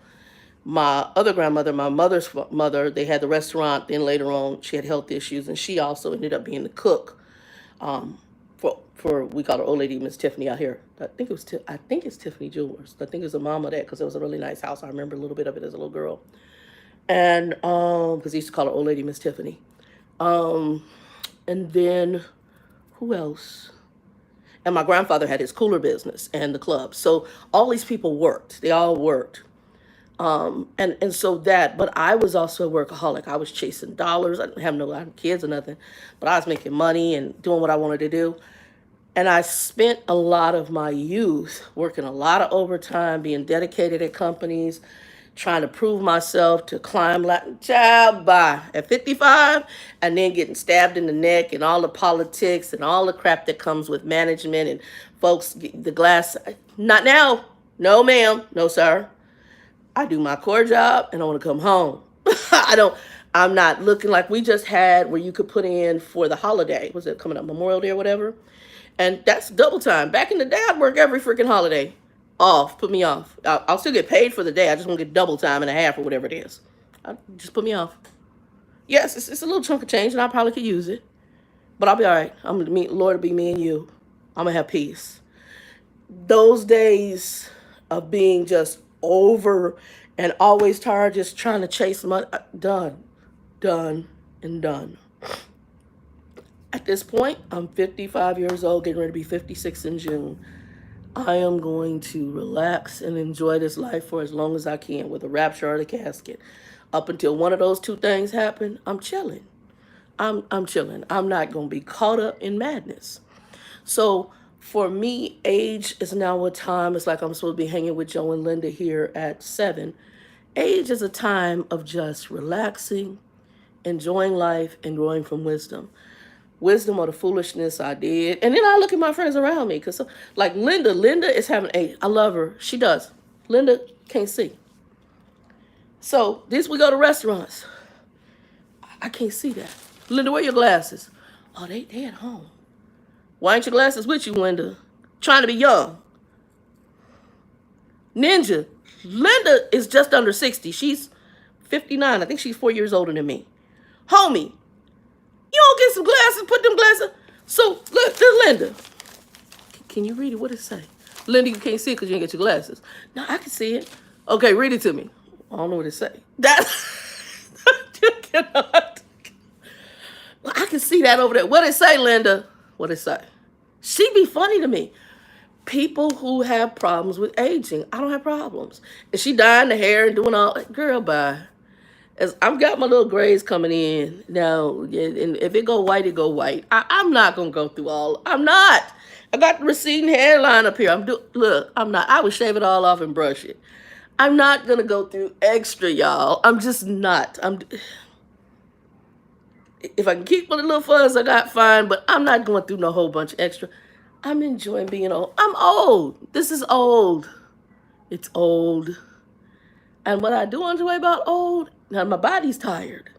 Speaker 1: My other grandmother, my mother's mother, they had the restaurant. Then later on, she had health issues, and she also ended up being the cook for we call her old lady Miss Tiffany out here. I think it's Tiffany Jewelers. I think it's the mom of that because it was a really nice house. I remember a little bit of it as a little girl, and because he used to call her old lady Miss Tiffany. And then who else? And my grandfather had his cooler business and the club. So all these people worked. They all worked. And so that, but I was also a workaholic. I was chasing dollars. I didn't have no kids or nothing, but I was making money and doing what I wanted to do. And I spent a lot of my youth working a lot of overtime, being dedicated at companies, trying to prove myself to climb Latin child by at 55, and then getting stabbed in the neck and all the politics and all the crap that comes with management and folks, the glass. Not now. No, ma'am. No, sir. I do my core job and I want to come home. I'm not looking like we just had where you could put in for the holiday. Was it coming up Memorial Day or whatever? And that's double time. Back in the day, I'd work every freaking holiday. Off. Put me off. I'll still get paid for the day. I just won't get double time and a half or whatever it is. Just put me off. Yes, it's a little chunk of change and I probably could use it. But I'll be all right. I'm going to meet Lord, it'll be me and you. I'm going to have peace. Those days of being just over and always tired, just trying to chase money, done, and done. At this point, I'm 55 years old, getting ready to be 56 in June. I am going to relax and enjoy this life for as long as I can with a rapture or the casket. Up until one of those two things happen, I'm chilling. I'm chilling. I'm not going to be caught up in madness. So for me, age is now a time. It's like I'm supposed to be hanging with Joe and Linda here at 7. Age is a time of just relaxing, enjoying life, and growing from wisdom. Wisdom or the foolishness I did. And then I look at my friends around me. Because like Linda is having age. I love her. She does. Linda can't see. So this we go to restaurants. I can't see that. Linda, where are your glasses? Oh, they at home. Why ain't your glasses with you, Linda? Trying to be young. Ninja, Linda is just under 60. She's 59. I think she's 4 years older than me. Homie, you don't get some glasses, put them glasses. So, look, there's Linda. Can you read it? What does it say? Linda, you can't see it because you ain't get your glasses. No, I can see it. Okay, read it to me. I don't know what it say. You cannot. Well, I can see that over there. What it say, Linda? What it say? She be funny to me. People who have problems with aging. I don't have problems. And she dyeing the hair and doing all. Girl, bye. As I've got my little grays coming in now, and if it go white, it go white. I'm not gonna go through all. I'm not. I got the receding hairline up here. Look. I'm not. I would shave it all off and brush it. I'm not gonna go through extra, y'all. I'm just not. If I can keep with the little fuzz I got, fine. But I'm not going through no whole bunch of extra. I'm enjoying being old. I'm old. This is old. It's old. And what I do enjoy about old, now my body's tired.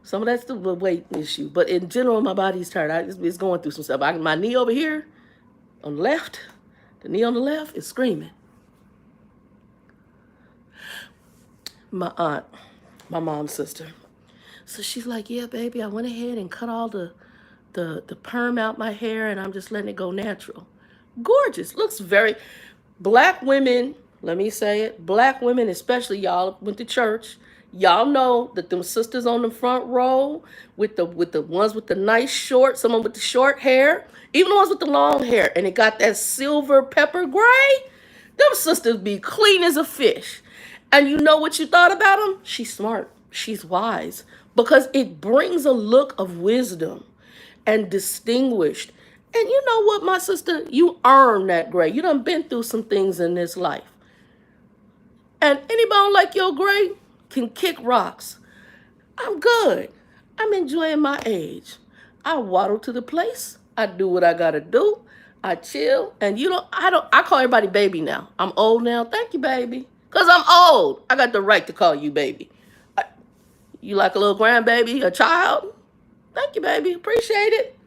Speaker 1: Some of that's the weight issue. But in general, my body's tired. It's going through some stuff. My knee over here on the left, the knee on the left is screaming. My aunt, my mom's sister. So she's like, yeah, baby, I went ahead and cut all the perm out my hair and I'm just letting it go natural. Gorgeous. Looks very... Black women, let me say it, black women, especially y'all went to church, y'all know that them sisters on the front row with the ones with the nice short, someone with the short hair, even the ones with the long hair, and it got that silver pepper gray, them sisters be clean as a fish. And you know what you thought about them? She's smart. She's wise. Because it brings a look of wisdom. and distinguished. And you know what, my sister? You earned that gray. You done been through some things in this life. And anybody like your gray can kick rocks. I'm good. I'm enjoying my age. I waddle to the place. I do what I gotta do. I chill. And I call everybody baby now. I'm old now. Thank you, baby. Because I'm old. I got the right to call you baby. You like a little grandbaby, a child? Thank you, baby. Appreciate it.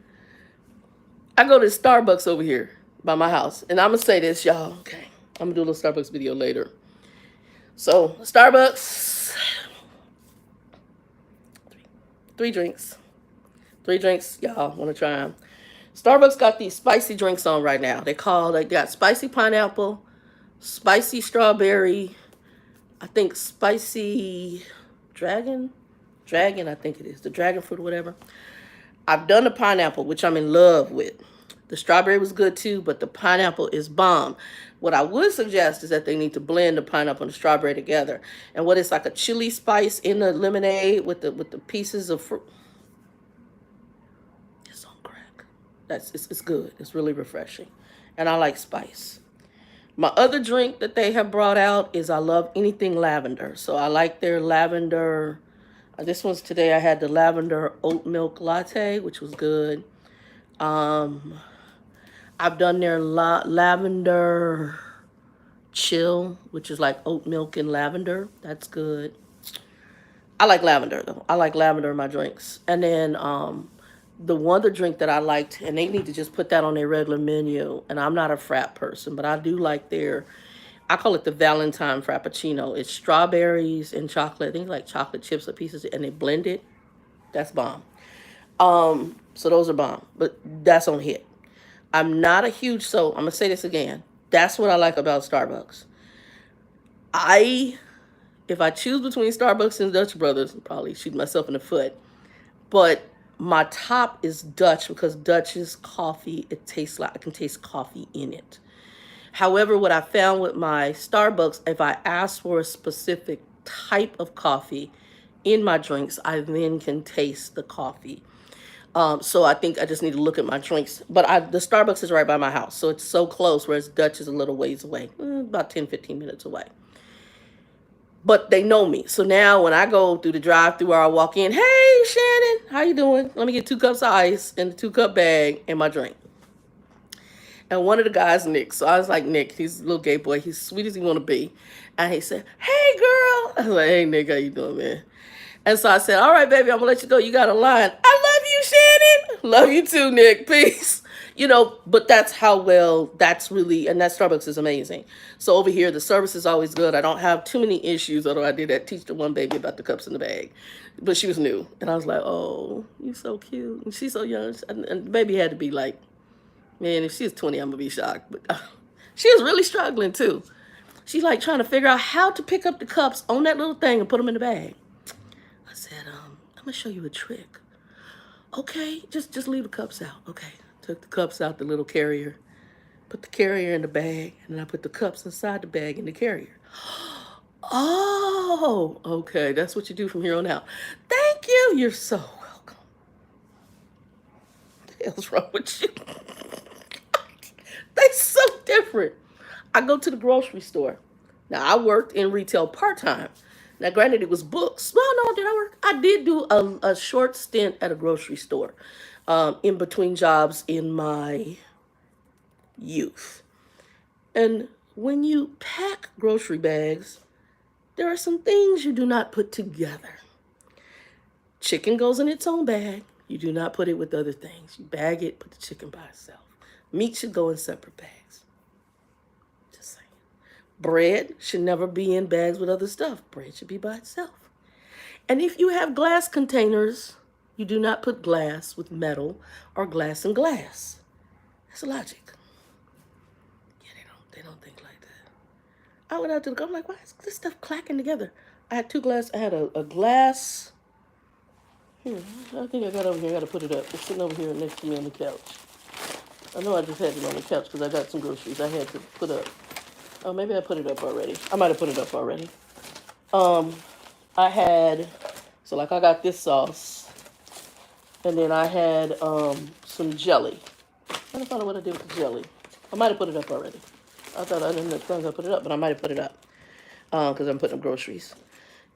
Speaker 1: I go to Starbucks over here by my house. And I'm going to say this, y'all. Okay. I'm going to do a little Starbucks video later. So, Starbucks. Three drinks. Y'all want to try them. Starbucks got these spicy drinks on right now. They got spicy pineapple, spicy strawberry, I think spicy dragon, I think it is. The dragon fruit or whatever. I've done the pineapple, which I'm in love with. The strawberry was good too, but the pineapple is bomb. What I would suggest is that they need to blend the pineapple and the strawberry together. And what is like a chili spice in the lemonade with the pieces of fruit. It's on crack. It's good. It's really refreshing. And I like spice. My other drink that they have brought out is I love anything lavender. So I like their lavender. This one's today. I had the lavender oat milk latte, which was good. I've done their lavender chill, which is like oat milk and lavender. That's good. I like lavender, though. I like lavender in my drinks. And then the one other drink that I liked, and they need to just put that on their regular menu. And I'm not a frap person, but I do like I call it the Valentine Frappuccino. It's strawberries and chocolate. I think like chocolate chips or pieces, and they blend it. That's bomb. So those are bomb, but that's on hit. I'm not a huge, so I'm going to say this again. That's what I like about Starbucks. If I choose between Starbucks and Dutch Brothers, I'll probably shoot myself in the foot. But my top is Dutch because Dutch's coffee, it tastes like I can taste coffee in it. However, what I found with my Starbucks, if I ask for a specific type of coffee in my drinks, I then can taste the coffee. So I think I just need to look at my drinks. But the Starbucks is right by my house, so it's so close, whereas Dutch is a little ways away, about 10, 15 minutes away. But they know me. So now when I go through the drive-thru or I walk in, hey, Shannon, how you doing? Let me get 2 cups of ice and the 2-cup bag and my drink. And one of the guys, Nick, so I was like, Nick, he's a little gay boy. He's sweet as he want to be. And he said, hey, girl. I was like, hey, Nick, how you doing, man? And so I said, all right, baby, I'm going to let you go. You got a line. I love you, Shannon. Love you too, Nick. Peace. But that's how well that's really, and that Starbucks is amazing. So over here, the service is always good. I don't have too many issues, although I did teach the one baby about the cups in the bag. But she was new. And I was like, oh, you're so cute. And she's so young. And the baby had to be like, man, if she's 20, I'm going to be shocked. But she was really struggling too. She's like trying to figure out how to pick up the cups on that little thing and put them in the bag. I said, I'm going to show you a trick. Okay, just leave the cups out. Okay, took the cups out the little carrier, put the carrier in the bag, and then I put the cups inside the bag in the carrier. Oh, okay, that's what you do from here on out. Thank you. You're so welcome. What the hell's wrong with you? They're so different. I go to the grocery store. Now, I worked in retail part-time. Now, granted, it was books. Well, no, did I work? I did do a short stint at a grocery store in between jobs in my youth. And when you pack grocery bags, there are some things you do not put together. Chicken goes in its own bag. You do not put it with other things. You bag it, put the chicken by itself. Meat should go in separate bags. Bread should never be in bags with other stuff. Bread should be by itself. And if you have glass containers, you do not put glass with metal or glass and glass. That's logic. Yeah, they don't think like that. I went out to the car, I'm like, why is this stuff clacking together? I had 2 glass, I had a glass. I think I got over here, I got to put it up. It's sitting over here next to me on the couch. I know I just had it on the couch because I got some groceries I had to put up. Oh, maybe I put it up already. I might have put it up already. I got this sauce. And then I had some jelly. I don't know what I did with the jelly. I might have put it up already. I thought I didn't think I put it up, but I might have put it up because I'm putting up groceries.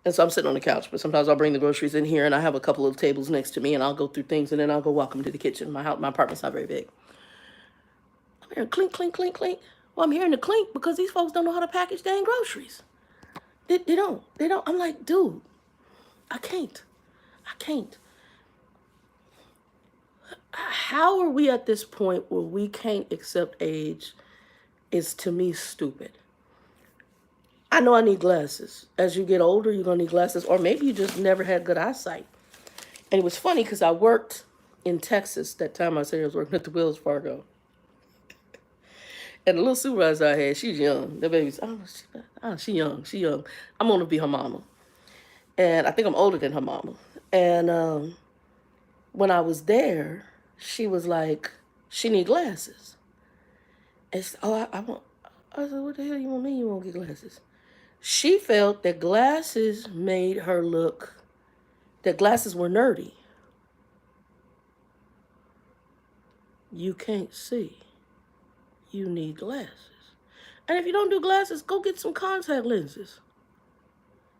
Speaker 1: And so I'm sitting on the couch, but sometimes I'll bring the groceries in here, and I have a couple of tables next to me, and I'll go through things, and then I'll go walk them to the kitchen. My house, my apartment's not very big. I'm hearing clink, clink, clink, clink. Well, I'm hearing the clink because these folks don't know how to package dang groceries. They don't. They don't. I'm like, dude, I can't. I can't. How are we at this point where we can't accept age is, to me, stupid. I know I need glasses. As you get older, you're going to need glasses, or maybe you just never had good eyesight. And it was funny because I worked in Texas that time. I said I was working at the Wells Fargo. And the little supervisor I had, she's young. The baby's, she young. She young. I'm going to be her mama. And I think I'm older than her mama. And when I was there, she was like, she need glasses. And she said, I want, I said, what the hell you want me? You won't get glasses. She felt that glasses made her look, that glasses were nerdy. You can't see. You need glasses. And if you don't do glasses, go get some contact lenses.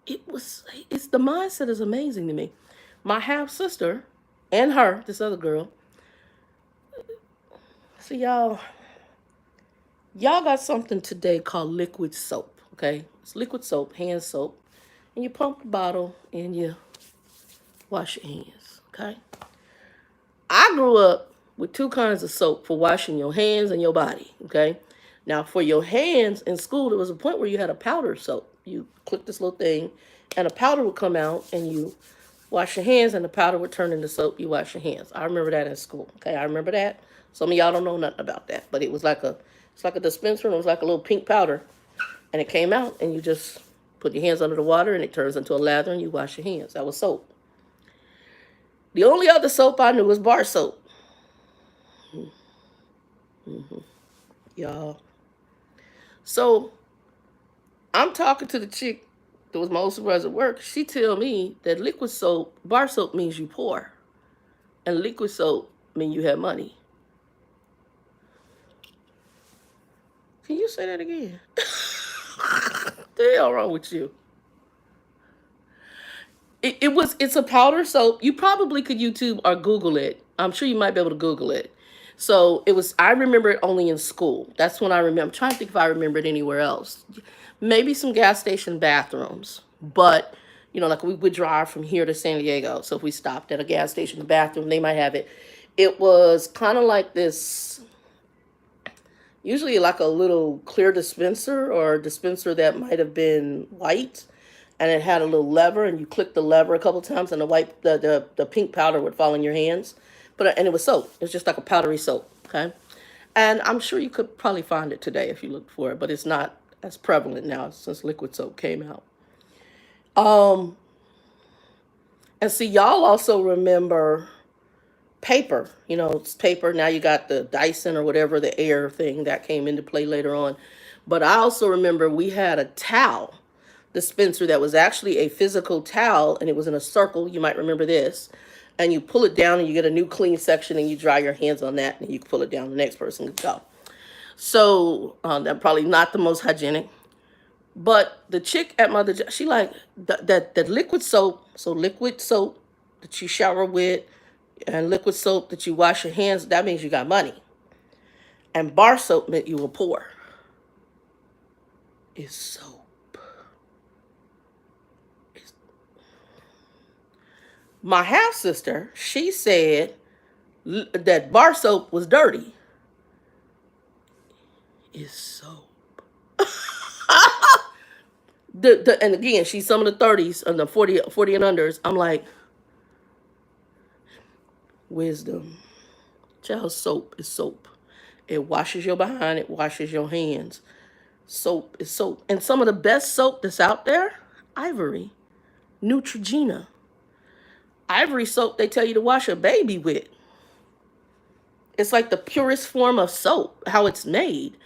Speaker 1: It's the mindset is amazing to me. My half sister and her, this other girl, see y'all got something today called liquid soap, okay? It's liquid soap, hand soap, and you pump the bottle and you wash your hands, okay? I grew up with two kinds of soap for washing your hands and your body, okay? Now, for your hands in school, there was a point where you had a powder soap. You click this little thing, and a powder would come out, and you wash your hands, and the powder would turn into soap. You wash your hands. I remember that in school, okay? I remember that. Some of y'all don't know nothing about that, but it's like a dispenser, and it was like a little pink powder, and it came out, and you just put your hands under the water, and it turns into a lather, and you wash your hands. That was soap. The only other soap I knew was bar soap. Y'all. So I'm talking to the chick that was my old supervisor at work. She tell me that liquid soap, bar soap means you poor. And liquid soap means you have money. Can you say that again? What the hell wrong with you? It's a powder soap. You probably could YouTube or Google it. I'm sure you might be able to Google it. So I remember it only in school. That's when I remember. I'm trying to think if I remember it anywhere else. Maybe some gas station bathrooms. But, like we would drive from here to San Diego. So if we stopped at a gas station, the bathroom, they might have it. It was kind of like this, usually like a little clear dispenser or a dispenser that might have been white. And it had a little lever, and you click the lever a couple times, and the pink powder would fall in your hands. And it was soap. It was just like a powdery soap, okay? And I'm sure you could probably find it today if you looked for it, but it's not as prevalent now since liquid soap came out. And see, y'all also remember paper. It's paper. Now you got the Dyson or whatever, the air thing that came into play later on. But I also remember we had a towel dispenser that was actually a physical towel, and it was in a circle. You might remember this. And you pull it down, and you get a new clean section, and you dry your hands on that, and you can pull it down. The next person can go. So that's probably not the most hygienic. But the chick at my other job, she like that liquid soap. So liquid soap that you shower with, and liquid soap that you wash your hands. That means you got money. And bar soap meant you were poor. It's soap. My half sister, she said that bar soap was dirty. It's soap. And again, she's some of the 30s and the 40 and unders. I'm like, wisdom. Child, soap is soap. It washes your behind, it washes your hands. Soap is soap. And some of the best soap that's out there, Ivory, Neutrogena. Ivory soap they tell you to wash a baby with. It's like the purest form of soap, how it's made.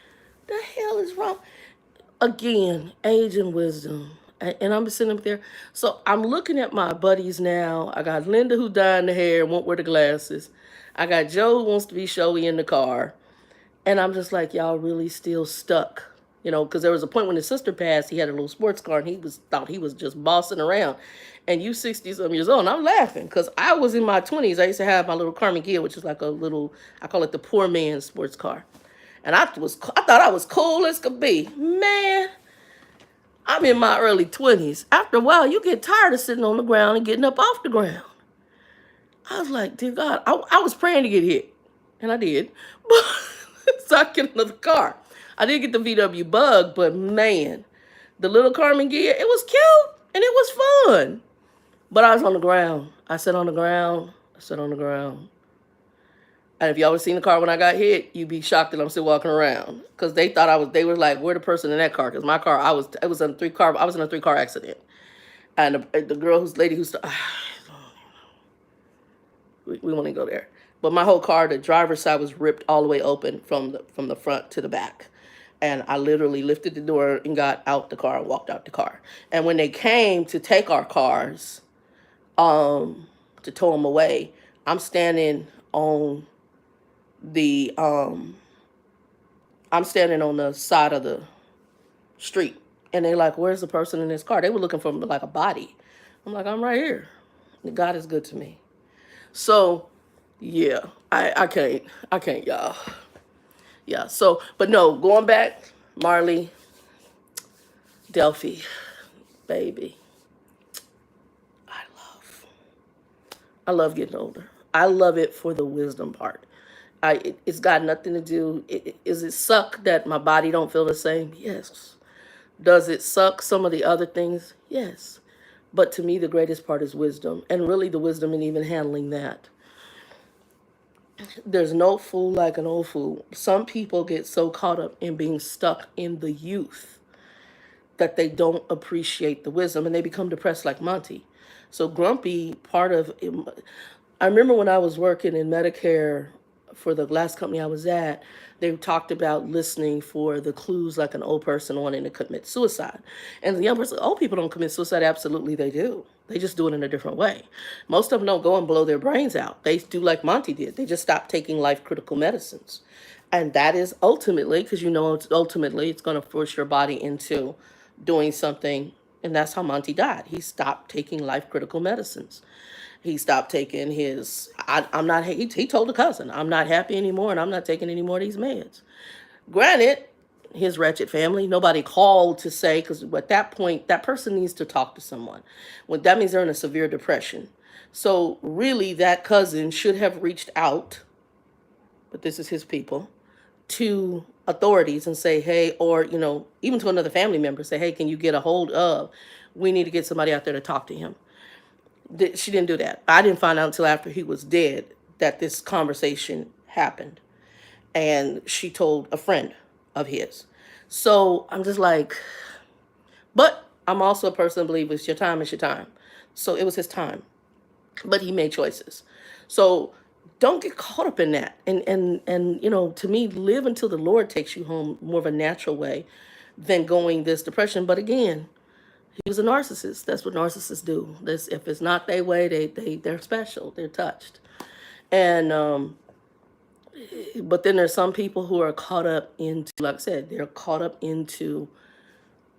Speaker 1: The hell is wrong? Again, age and wisdom. And I'm sitting up there. So I'm looking at my buddies now. I got Linda who dyed the hair and won't wear the glasses. I got Joe who wants to be showy in the car. And I'm just like, y'all really still stuck. You know, because there was a point when his sister passed, he had a little sports car and thought he was just bossing around. And you 60-some years old, and I'm laughing because I was in my 20s. I used to have my little Carmen Gia, which is like a little, I call it the poor man's sports car. And I thought I was cool as could be. Man, I'm in my early 20s. After a while, you get tired of sitting on the ground and getting up off the ground. I was like, dear God, I was praying to get hit. And I did. So I get another car. I did get the VW Bug, but man, the little Carmen Gia, it was cute and it was fun. But I was on the ground. I sat on the ground. I sat on the ground. And if y'all would seen the car when I got hit, you'd be shocked that I'm still walking around. Because they were like, we're the person in that car. Because my car, I was in a 3-car accident. And the lady who's, we won't even go there. But my whole car, the driver's side was ripped all the way open from the front to the back. And I literally lifted the door and got out the car and walked out the car. And when they came to take our cars, to tow them away, I'm standing on the side of the street. And they're like, where's the person in this car? They were looking for like a body. I'm like, I'm right here. God is good to me. So, yeah, I can't, y'all. Yeah, so, but no, going back, Marley, Delphi, baby, I love getting older. I love it for the wisdom part. It's got nothing to do, does it suck that my body don't feel the same? Yes. Does it suck some of the other things? Yes. But to me, the greatest part is wisdom, and really the wisdom in even handling that. There's no fool like an old fool. Some people get so caught up in being stuck in the youth that they don't appreciate the wisdom, and they become depressed like Monty. So grumpy, I remember when I was working in Medicare for the last company I was at, they talked about listening for the clues like an old person wanting to commit suicide. And the young person, old people don't commit suicide. Absolutely they do. They just do it in a different way. Most of them don't go and blow their brains out. They do like Monty did. They just stop taking life critical medicines. And that is ultimately, because ultimately it's going to force your body into doing something. And that's how Monty died. He stopped taking life critical medicines. He stopped taking he told a cousin, I'm not happy anymore and I'm not taking any more of these meds. Granted, his wretched family, nobody called to say, because at that point, that person needs to talk to someone. That means they're in a severe depression. So really, that cousin should have reached out, but this is his people, to authorities and say, hey, or, even to another family member, say, hey, can you get a hold of, we need to get somebody out there to talk to him. She didn't do that. I didn't find out until after he was dead that this conversation happened. And she told a friend of his. So I'm just like, but I'm also a person who believes it's your time, it's your time. So it was his time. But he made choices. So don't get caught up in that. And to me, live until the Lord takes you home more of a natural way than going this depression. But again, he was a narcissist. That's what narcissists do. If it's not their way, they're special. They're touched. And but then there's some people who are caught up into, like I said, they're caught up into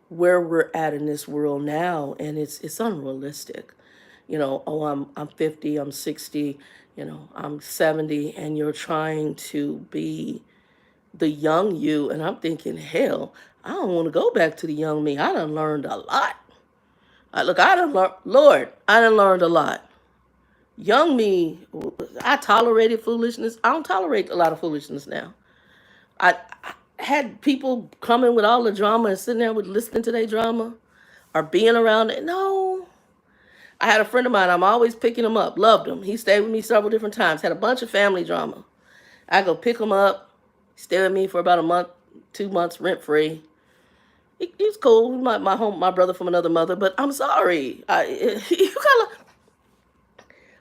Speaker 1: where we're at in this world now, and it's unrealistic. I'm 50, I'm 60, I'm 70, and you're trying to be the young you, and I'm thinking, hell, I don't want to go back to the young me. I done learned a lot. I done learned a lot. Young me, I tolerated foolishness. I don't tolerate a lot of foolishness now. I had people coming with all the drama and sitting there with listening to their drama or being around it. No. I had a friend of mine, I'm always picking him up. Loved him. He stayed with me several different times. Had a bunch of family drama. I go pick him up. Stay with me for about a month, 2 months, rent free. He's cool. My brother from another mother, but I'm sorry.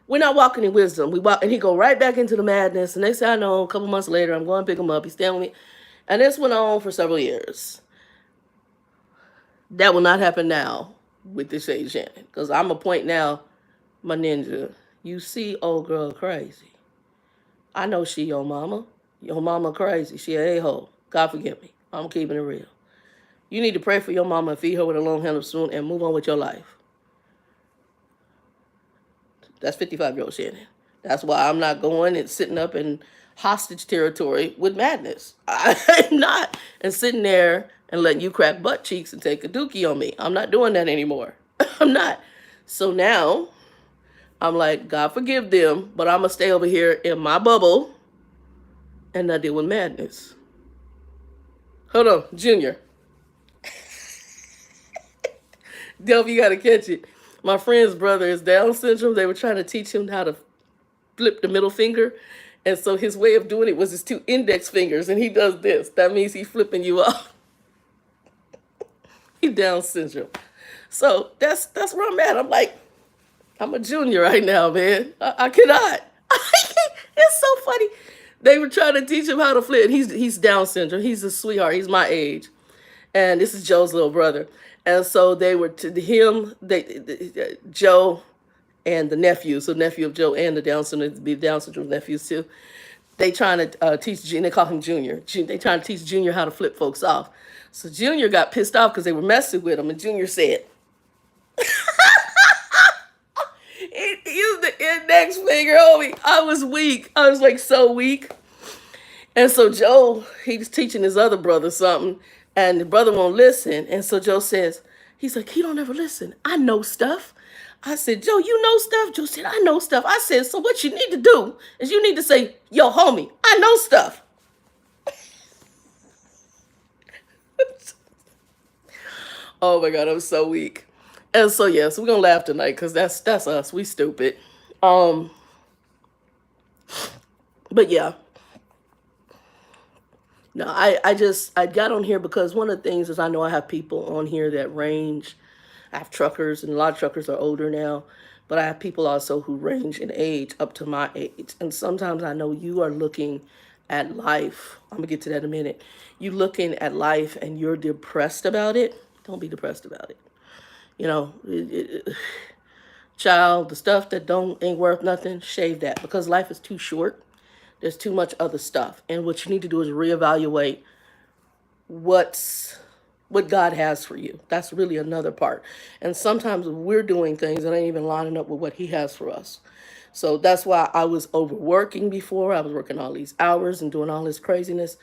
Speaker 1: We're not walking in wisdom. We walk, and he go right back into the madness. And next thing I know, a couple months later, I'm going to pick him up. He's staying with me, and this went on for several years. That will not happen now. with this Shay Shannon. Because I'm a point now, my ninja. You see old girl crazy. I know she your mama. Your mama crazy. She a a-hole. God forgive me. I'm keeping it real. You need to pray for your mama and feed her with a long-handled spoon and move on with your life. That's 55-year-old Shannon. That's why I'm not going and sitting up in hostage territory with madness. I'm not. And sitting there and letting you crack butt cheeks and take a dookie on me. I'm not doing that anymore. I'm not. So now I'm like, God forgive them, but I'm going to stay over here in my bubble and not deal with madness. Hold on, Junior. Delph, you got to catch it. My friend's brother is Down syndrome. They were trying to teach him how to flip the middle finger. And so his way of doing it was his 2 index fingers. And he does this. That means he's flipping you off. He Down syndrome. So that's where I'm at. I'm like, I'm a junior right now, man. I cannot. It's so funny. They were trying to teach him how to flip. He's Down syndrome. He's a sweetheart. He's my age. And this is Joe's little brother. And so they were to him, Joe and the nephew, so nephew of Joe and the Down syndrome nephews too. They trying to teach, they call him Junior. They trying to teach Junior how to flip folks off. So Junior got pissed off because they were messing with him, and Junior said, he used the index finger on me. I was weak. I was like so weak. And so Joe, he's teaching his other brother something, and the brother won't listen. And so Joe says, he's like, he don't ever listen. I know stuff. I said, Joe, you know stuff? Joe said, I know stuff. I said, so what you need to do is you need to say, yo, homie, I know stuff. Oh my God, I'm so weak. And so, yes, we're going to laugh tonight because that's us. We stupid. But yeah. No, I got on here because one of the things is I know I have people on here that range. I have truckers, and a lot of truckers are older now, but I have people also who range in age up to my age. And sometimes I know you are looking at life. I'm going to get to that in a minute. You're looking at life and you're depressed about it. Don't be depressed about it. You know, child, the stuff that ain't worth nothing, shave that because life is too short. There's too much other stuff. And what you need to do is reevaluate what God has for you. That's really another part. And sometimes we're doing things that ain't even lining up with what he has for us. So that's why I was overworking before. I was working all these hours and doing all this craziness.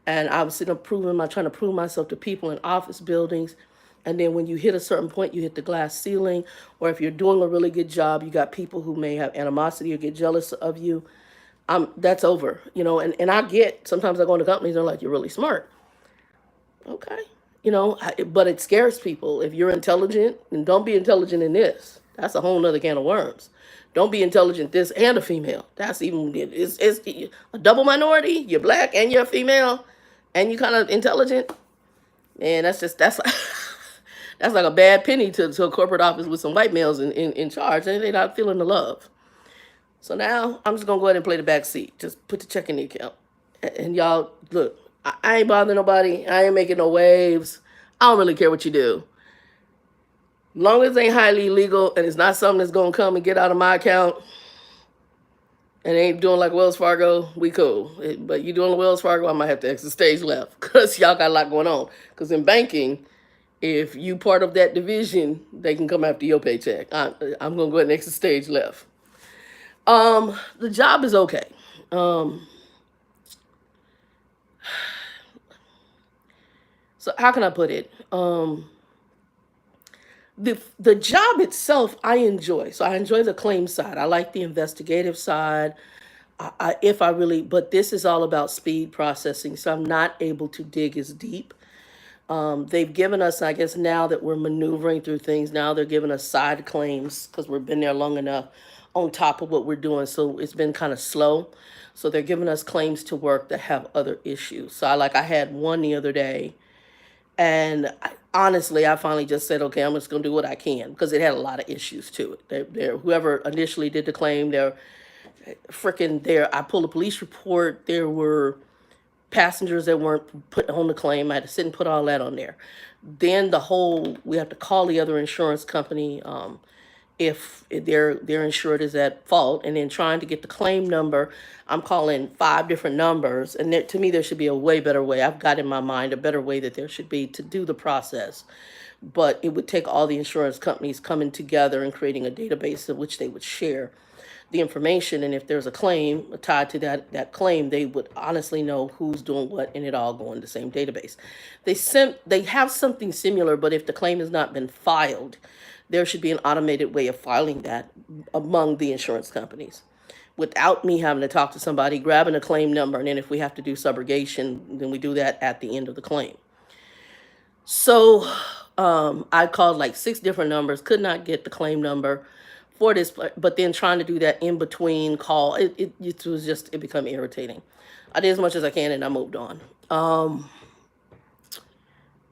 Speaker 1: And I was sitting up trying to prove myself to people in office buildings. And then when you hit a certain point, you hit the glass ceiling. Or if you're doing a really good job, you got people who may have animosity or get jealous of you. That's over, you know, and sometimes I go into companies, they're like, you're really smart. Okay. You know, but it scares people. If you're intelligent, and don't be intelligent in this. That's a whole nother can of worms. Don't be intelligent this and a female. That's even, it's a double minority. You're black and you're a female and you kind of intelligent. And that's that's like a bad penny to a corporate office with some white males in charge. And they're not feeling the love. So now I'm just going to go ahead and play the back seat. Just put the check in the account. And y'all, look, I ain't bothering nobody. I ain't making no waves. I don't really care what you do. Long as it ain't highly illegal and it's not something that's going to come and get out of my account and ain't doing like Wells Fargo, we cool. But you doing Wells Fargo, I might have to exit stage left because y'all got a lot going on. Because in banking, if you part of that division, they can come after your paycheck. I'm going to go ahead and exit stage left. The job is okay. So how can I put it? The job itself, I enjoy. So I enjoy the claim side. I like the investigative side. But this is all about speed processing. So I'm not able to dig as deep. They've given us, I guess now that we're maneuvering through things, now they're giving us side claims because we've been there long enough on top of what we're doing. So it's been kind of slow. So they're giving us claims to work that have other issues. So I had one the other day. And honestly, I finally just said, okay, I'm just going to do what I can because it had a lot of issues to it. Whoever initially did the claim, I pulled a police report. There were passengers that weren't put on the claim. I had to sit and put all that on there. Then we have to call the other insurance company if their insured is at fault, and then trying to get the claim number. I'm calling 5 different numbers, and to me there should be a way better way. I've got in my mind a better way that there should be to do the process, but it would take all the insurance companies coming together and creating a database in which they would share the information, and if there's a claim tied to that claim, they would honestly know who's doing what, and it all go in the same database. They have something similar, but if the claim has not been filed, there should be an automated way of filing that among the insurance companies without me having to talk to somebody, grabbing a claim number, and then if we have to do subrogation, then we do that at the end of the claim. So I called like 6 different numbers, could not get the claim number for this, but then trying to do that in between call, it was just, it became irritating. I did as much as I can and I moved on.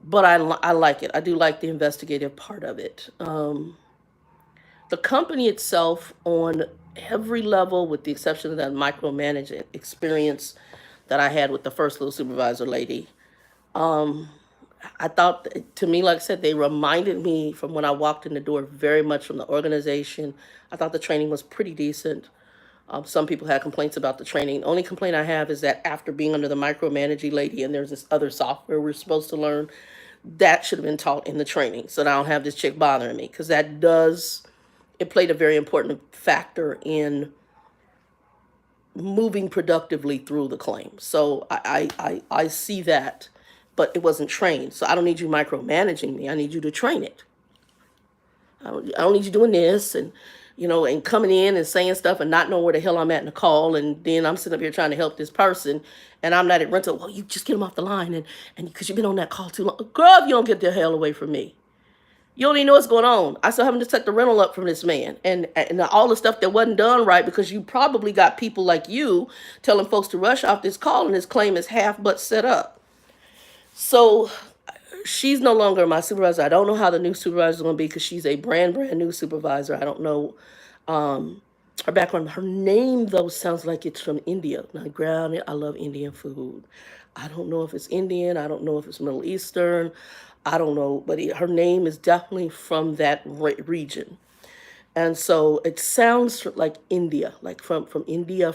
Speaker 1: But I like it. I do like the investigative part of it. The company itself, on every level, with the exception of that micromanagement experience that I had with the first little supervisor lady, I thought, to me, like I said, they reminded me from when I walked in the door very much from the organization. I thought the training was pretty decent. Some people had complaints about the training. The only complaint I have is that after being under the micromanaging lady and there's this other software we're supposed to learn, that should have been taught in the training so that I don't have this chick bothering me, because it played a very important factor in moving productively through the claim. So I see that. But it wasn't trained. So I don't need you micromanaging me. I need you to train it. I don't need you doing this and, and coming in and saying stuff and not knowing where the hell I'm at in the call. And then I'm sitting up here trying to help this person and I'm not at rental. Well, you just get them off the line and because you've been on that call too long. Girl, if you don't get the hell away from me. You don't even know what's going on. I still haven't to set the rental up from this man. And all the stuff that wasn't done right, because you probably got people like you telling folks to rush off this call and this claim is half but set up. So she's no longer my supervisor. I don't know how the new supervisor is going to be because she's a brand new supervisor. I don't know her background. Her name, though, sounds like it's from India. Now, granted, I love Indian food. I don't know if it's Indian. I don't know if it's Middle Eastern. I don't know. But her name is definitely from that region. And so it sounds like India, like from India.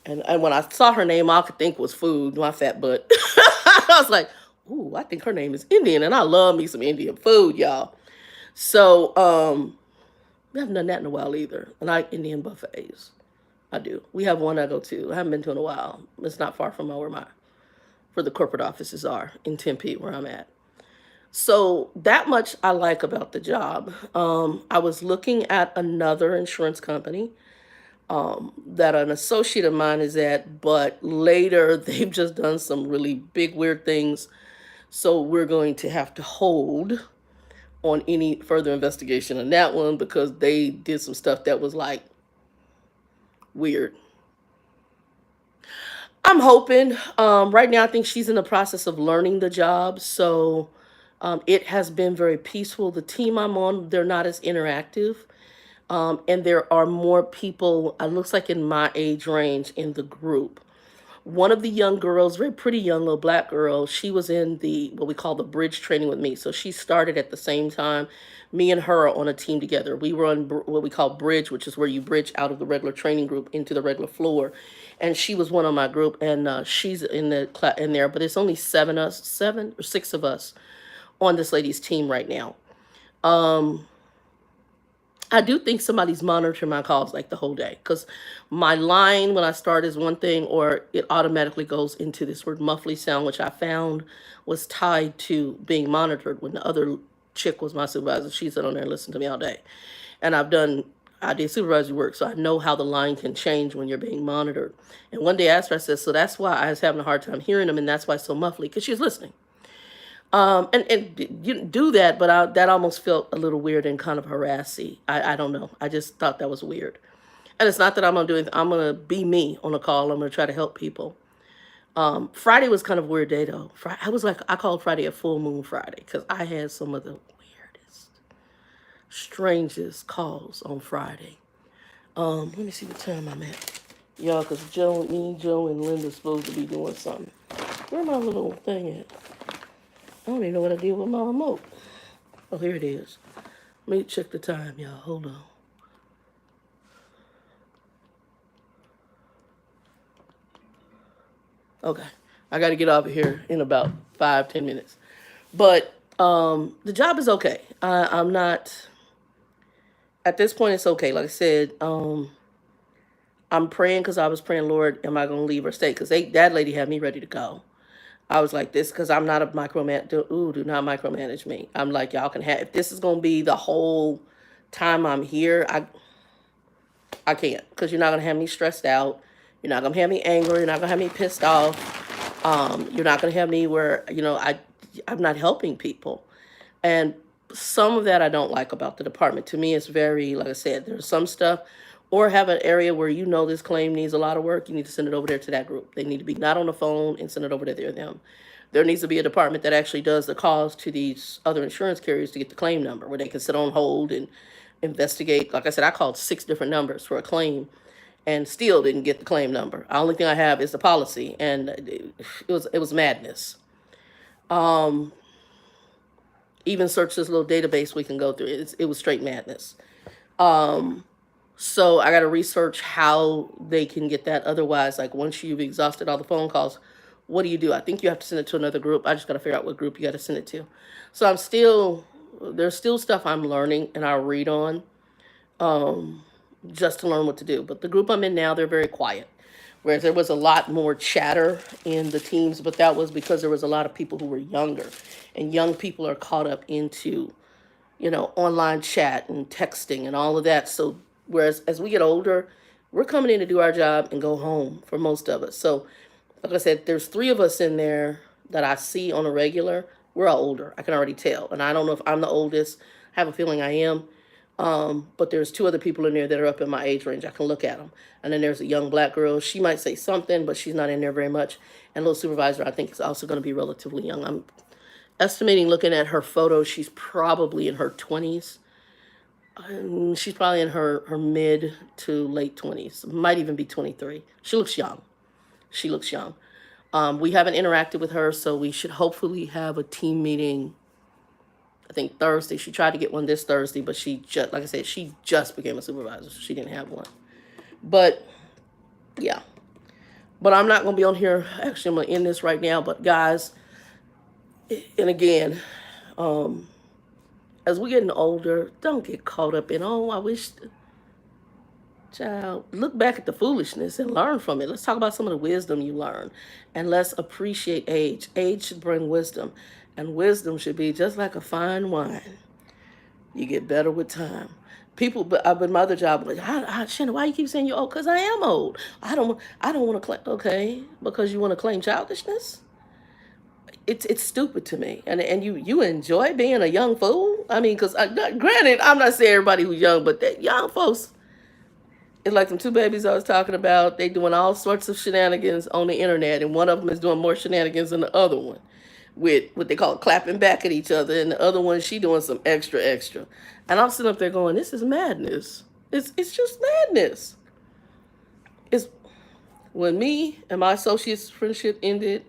Speaker 1: And when I saw her name, all I could think was food, my fat butt. I was like, ooh, I think her name is Indian, and I love me some Indian food, y'all. So we haven't done that in a while either. And I like Indian buffets. I do. We have one I go to. I haven't been to in a while. It's not far from where the corporate offices are in Tempe, where I'm at. So that much I like about the job. I was looking at another insurance company that an associate of mine is at, but later they've just done some really big, weird things. So we're going to have to hold on any further investigation on that one because they did some stuff that was like weird. I'm hoping. Right now, I think she's in the process of learning the job. So it has been very peaceful. The team I'm on, they're not as interactive. And there are more people, it looks like in my age range, in the group. One of the young girls, very pretty young little black girl, she was in what we call the bridge training with me. So she started at the same time. Me and her are on a team together. We were on what we call bridge, which is where you bridge out of the regular training group into the regular floor. And she was one on my group, and she's in there. But it's only 7 or 6 of us on this lady's team right now. I do think somebody's monitoring my calls like the whole day, because my line when I start is one thing, or it automatically goes into this word muffly sound, which I found was tied to being monitored when the other chick was my supervisor. She sat on there and listened to me all day. And I did supervisory work, so I know how the line can change when you're being monitored. And one day I asked her, I said, so that's why I was having a hard time hearing them, and that's why it's so muffly, because she was listening. And you do that, but that almost felt a little weird and kind of harassy. I don't know. I just thought that was weird. And it's not that I'm going to do anything. I'm going to be me on a call. I'm going to try to help people. Friday was kind of a weird day, though. I called Friday a full moon Friday because I had some of the weirdest, strangest calls on Friday. Let me see what time I'm at. Y'all, because Joe and Linda's supposed to be doing something. Where my little thing at? I don't even know what I did with my remote. Oh, here it is. Let me check the time, y'all. Hold on. Okay. I got to get off of here in about 5-10 minutes. But the job is okay. I'm not, at this point, it's okay. Like I said, I'm praying because I was praying, Lord, am I going to leave or stay? Because that lady had me ready to go. I was like, this, because I'm not a microman. Do not micromanage me. I'm like, y'all can have, if this is going to be the whole time I'm here, I can't, because you're not going to have me stressed out. You're not going to have me angry. You're not going to have me pissed off. You're not going to have me where, I'm not helping people. And some of that I don't like about the department. To me, it's very, like I said, there's some stuff, or have an area where this claim needs a lot of work, you need to send it over there to that group. They need to be not on the phone and send it over to them. There needs to be a department that actually does the calls to these other insurance carriers to get the claim number, where they can sit on hold and investigate. Like I said, I called 6 different numbers for a claim and still didn't get the claim number. The only thing I have is the policy, and it was madness. Even search this little database we can go through. It was straight madness. So I got to research how they can get that. Otherwise, like once you've exhausted all the phone calls, what do? I think you have to send it to another group. I just got to figure out what group you got to send it to. So there's still stuff I'm learning and I'll read on just to learn what to do. But the group I'm in now, they're very quiet. Whereas there was a lot more chatter in the teams, but that was because there was a lot of people who were younger. And young people are caught up into, online chat and texting and all of that. So whereas as we get older, we're coming in to do our job and go home for most of us. So like I said, there's 3 of us in there that I see on a regular. We're all older. I can already tell. And I don't know if I'm the oldest. I have a feeling I am. But there's 2 other people in there that are up in my age range. I can look at them. And then there's a young black girl. She might say something, but she's not in there very much. And little supervisor, I think, is also going to be relatively young. I'm estimating, looking at her photo, she's probably in her 20s. She's probably in her mid to late 20s. Might even be 23. She looks young. We haven't interacted with her, so we should hopefully have a team meeting, I think Thursday. She tried to get one this Thursday, but like I said, she just became a supervisor, so she didn't have one. But yeah, but I'm not going to be on here. Actually, I'm going to end this right now. But guys, and again, as we're getting older, don't get caught up in, I wish, child, look back at the foolishness and learn from it. Let's talk about some of the wisdom you learn, and let's appreciate age. Age should bring wisdom, and wisdom should be just like a fine wine. You get better with time. People, but I've been my other job, like, Shannon, why you keep saying you're old? Because I am old. I don't want to claim. Okay, because you want to claim childishness. It's stupid to me, and you enjoy being a young fool. I mean, because granted, I'm not saying everybody who's young, but that young folks, it's like them 2 babies I was talking about. They doing all sorts of shenanigans on the internet, and one of them is doing more shenanigans than the other one, with what they call clapping back at each other, and the other one, she doing some extra. And I'm sitting up there going, this is madness. It's just madness. It's when me and my associate's friendship ended,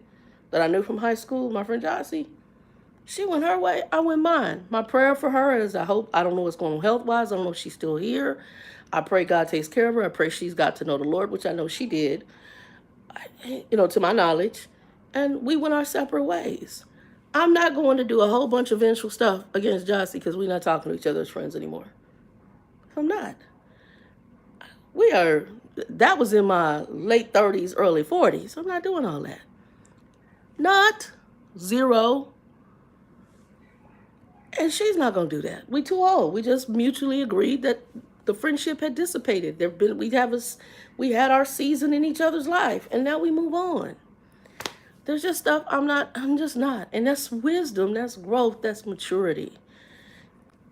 Speaker 1: that I knew from high school, my friend Jossie, she went her way, I went mine. My prayer for her is I don't know what's going on health-wise. I don't know if she's still here. I pray God takes care of her. I pray she's got to know the Lord, which I know she did, to my knowledge. And we went our separate ways. I'm not going to do a whole bunch of vengeful stuff against Jossie because we're not talking to each other as friends anymore. I'm not. That was in my late 30s, early 40s. I'm not doing all that. Not. Zero. And she's not going to do that. We too old. We just mutually agreed that the friendship had dissipated. We had our season in each other's life, and now we move on. There's just stuff I'm just not. And that's wisdom, that's growth, that's maturity.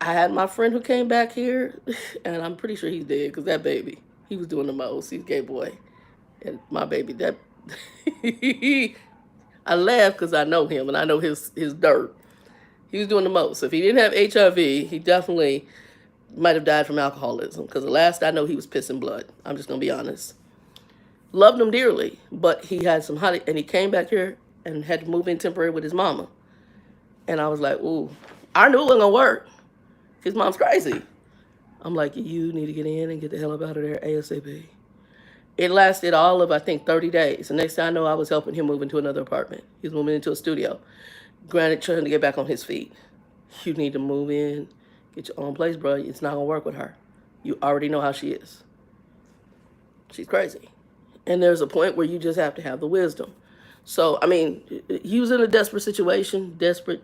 Speaker 1: I had my friend who came back here, and I'm pretty sure he's dead, because that baby, he was doing the most. He's a gay boy. And my baby, I laugh because I know him, and I know his dirt. He was doing the most. If he didn't have HIV, he definitely might have died from alcoholism, because the last I know, he was pissing blood. I'm just going to be honest. Loved him dearly, but he had some honey, and he came back here and had to move in temporary with his mama. And I was like, ooh, I knew it wasn't gonna work. His mom's crazy. I'm like, you need to get in and get the hell up out of there ASAP. It lasted all of, I think, 30 days. The next thing I know, I was helping him move into another apartment. He was moving into a studio. Granted, trying to get back on his feet. You need to move in, get your own place, bro. It's not gonna work with her. You already know how she is. She's crazy. And there's a point where you just have to have the wisdom. So, I mean, he was in a desperate situation. Desperate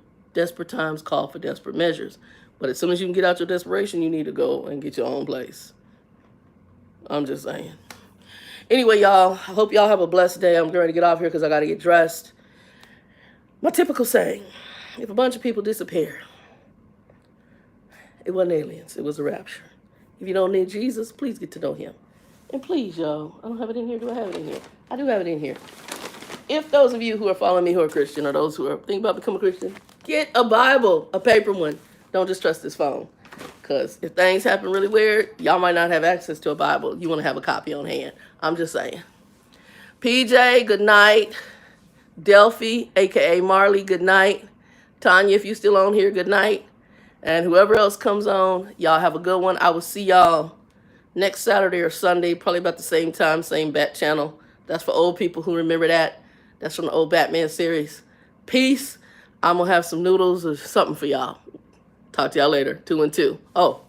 Speaker 1: times call for desperate measures. But as soon as you can get out your desperation, you need to go and get your own place. I'm just saying. Anyway, y'all, I hope y'all have a blessed day. I'm going to get off here because I got to get dressed. My typical saying, if a bunch of people disappear, it wasn't aliens, it was a rapture. If you don't need Jesus, please get to know him. And please, y'all, I don't have it in here. Do I have it in here? I do have it in here. If those of you who are following me who are Christian, or those who are thinking about becoming a Christian, get a Bible, a paper one. Don't just trust this phone. Because if things happen really weird, y'all might not have access to a Bible. You want to have a copy on hand. I'm just saying. PJ, good night. Delphi, a.k.a. Marley, good night. Tanya, if you still on here, good night. And whoever else comes on, y'all have a good one. I will see y'all next Saturday or Sunday, probably about the same time, same Bat channel. That's for old people who remember that. That's from the old Batman series. Peace. I'm going to have some noodles or something for y'all. Talk to y'all later. 2 and 2. Oh,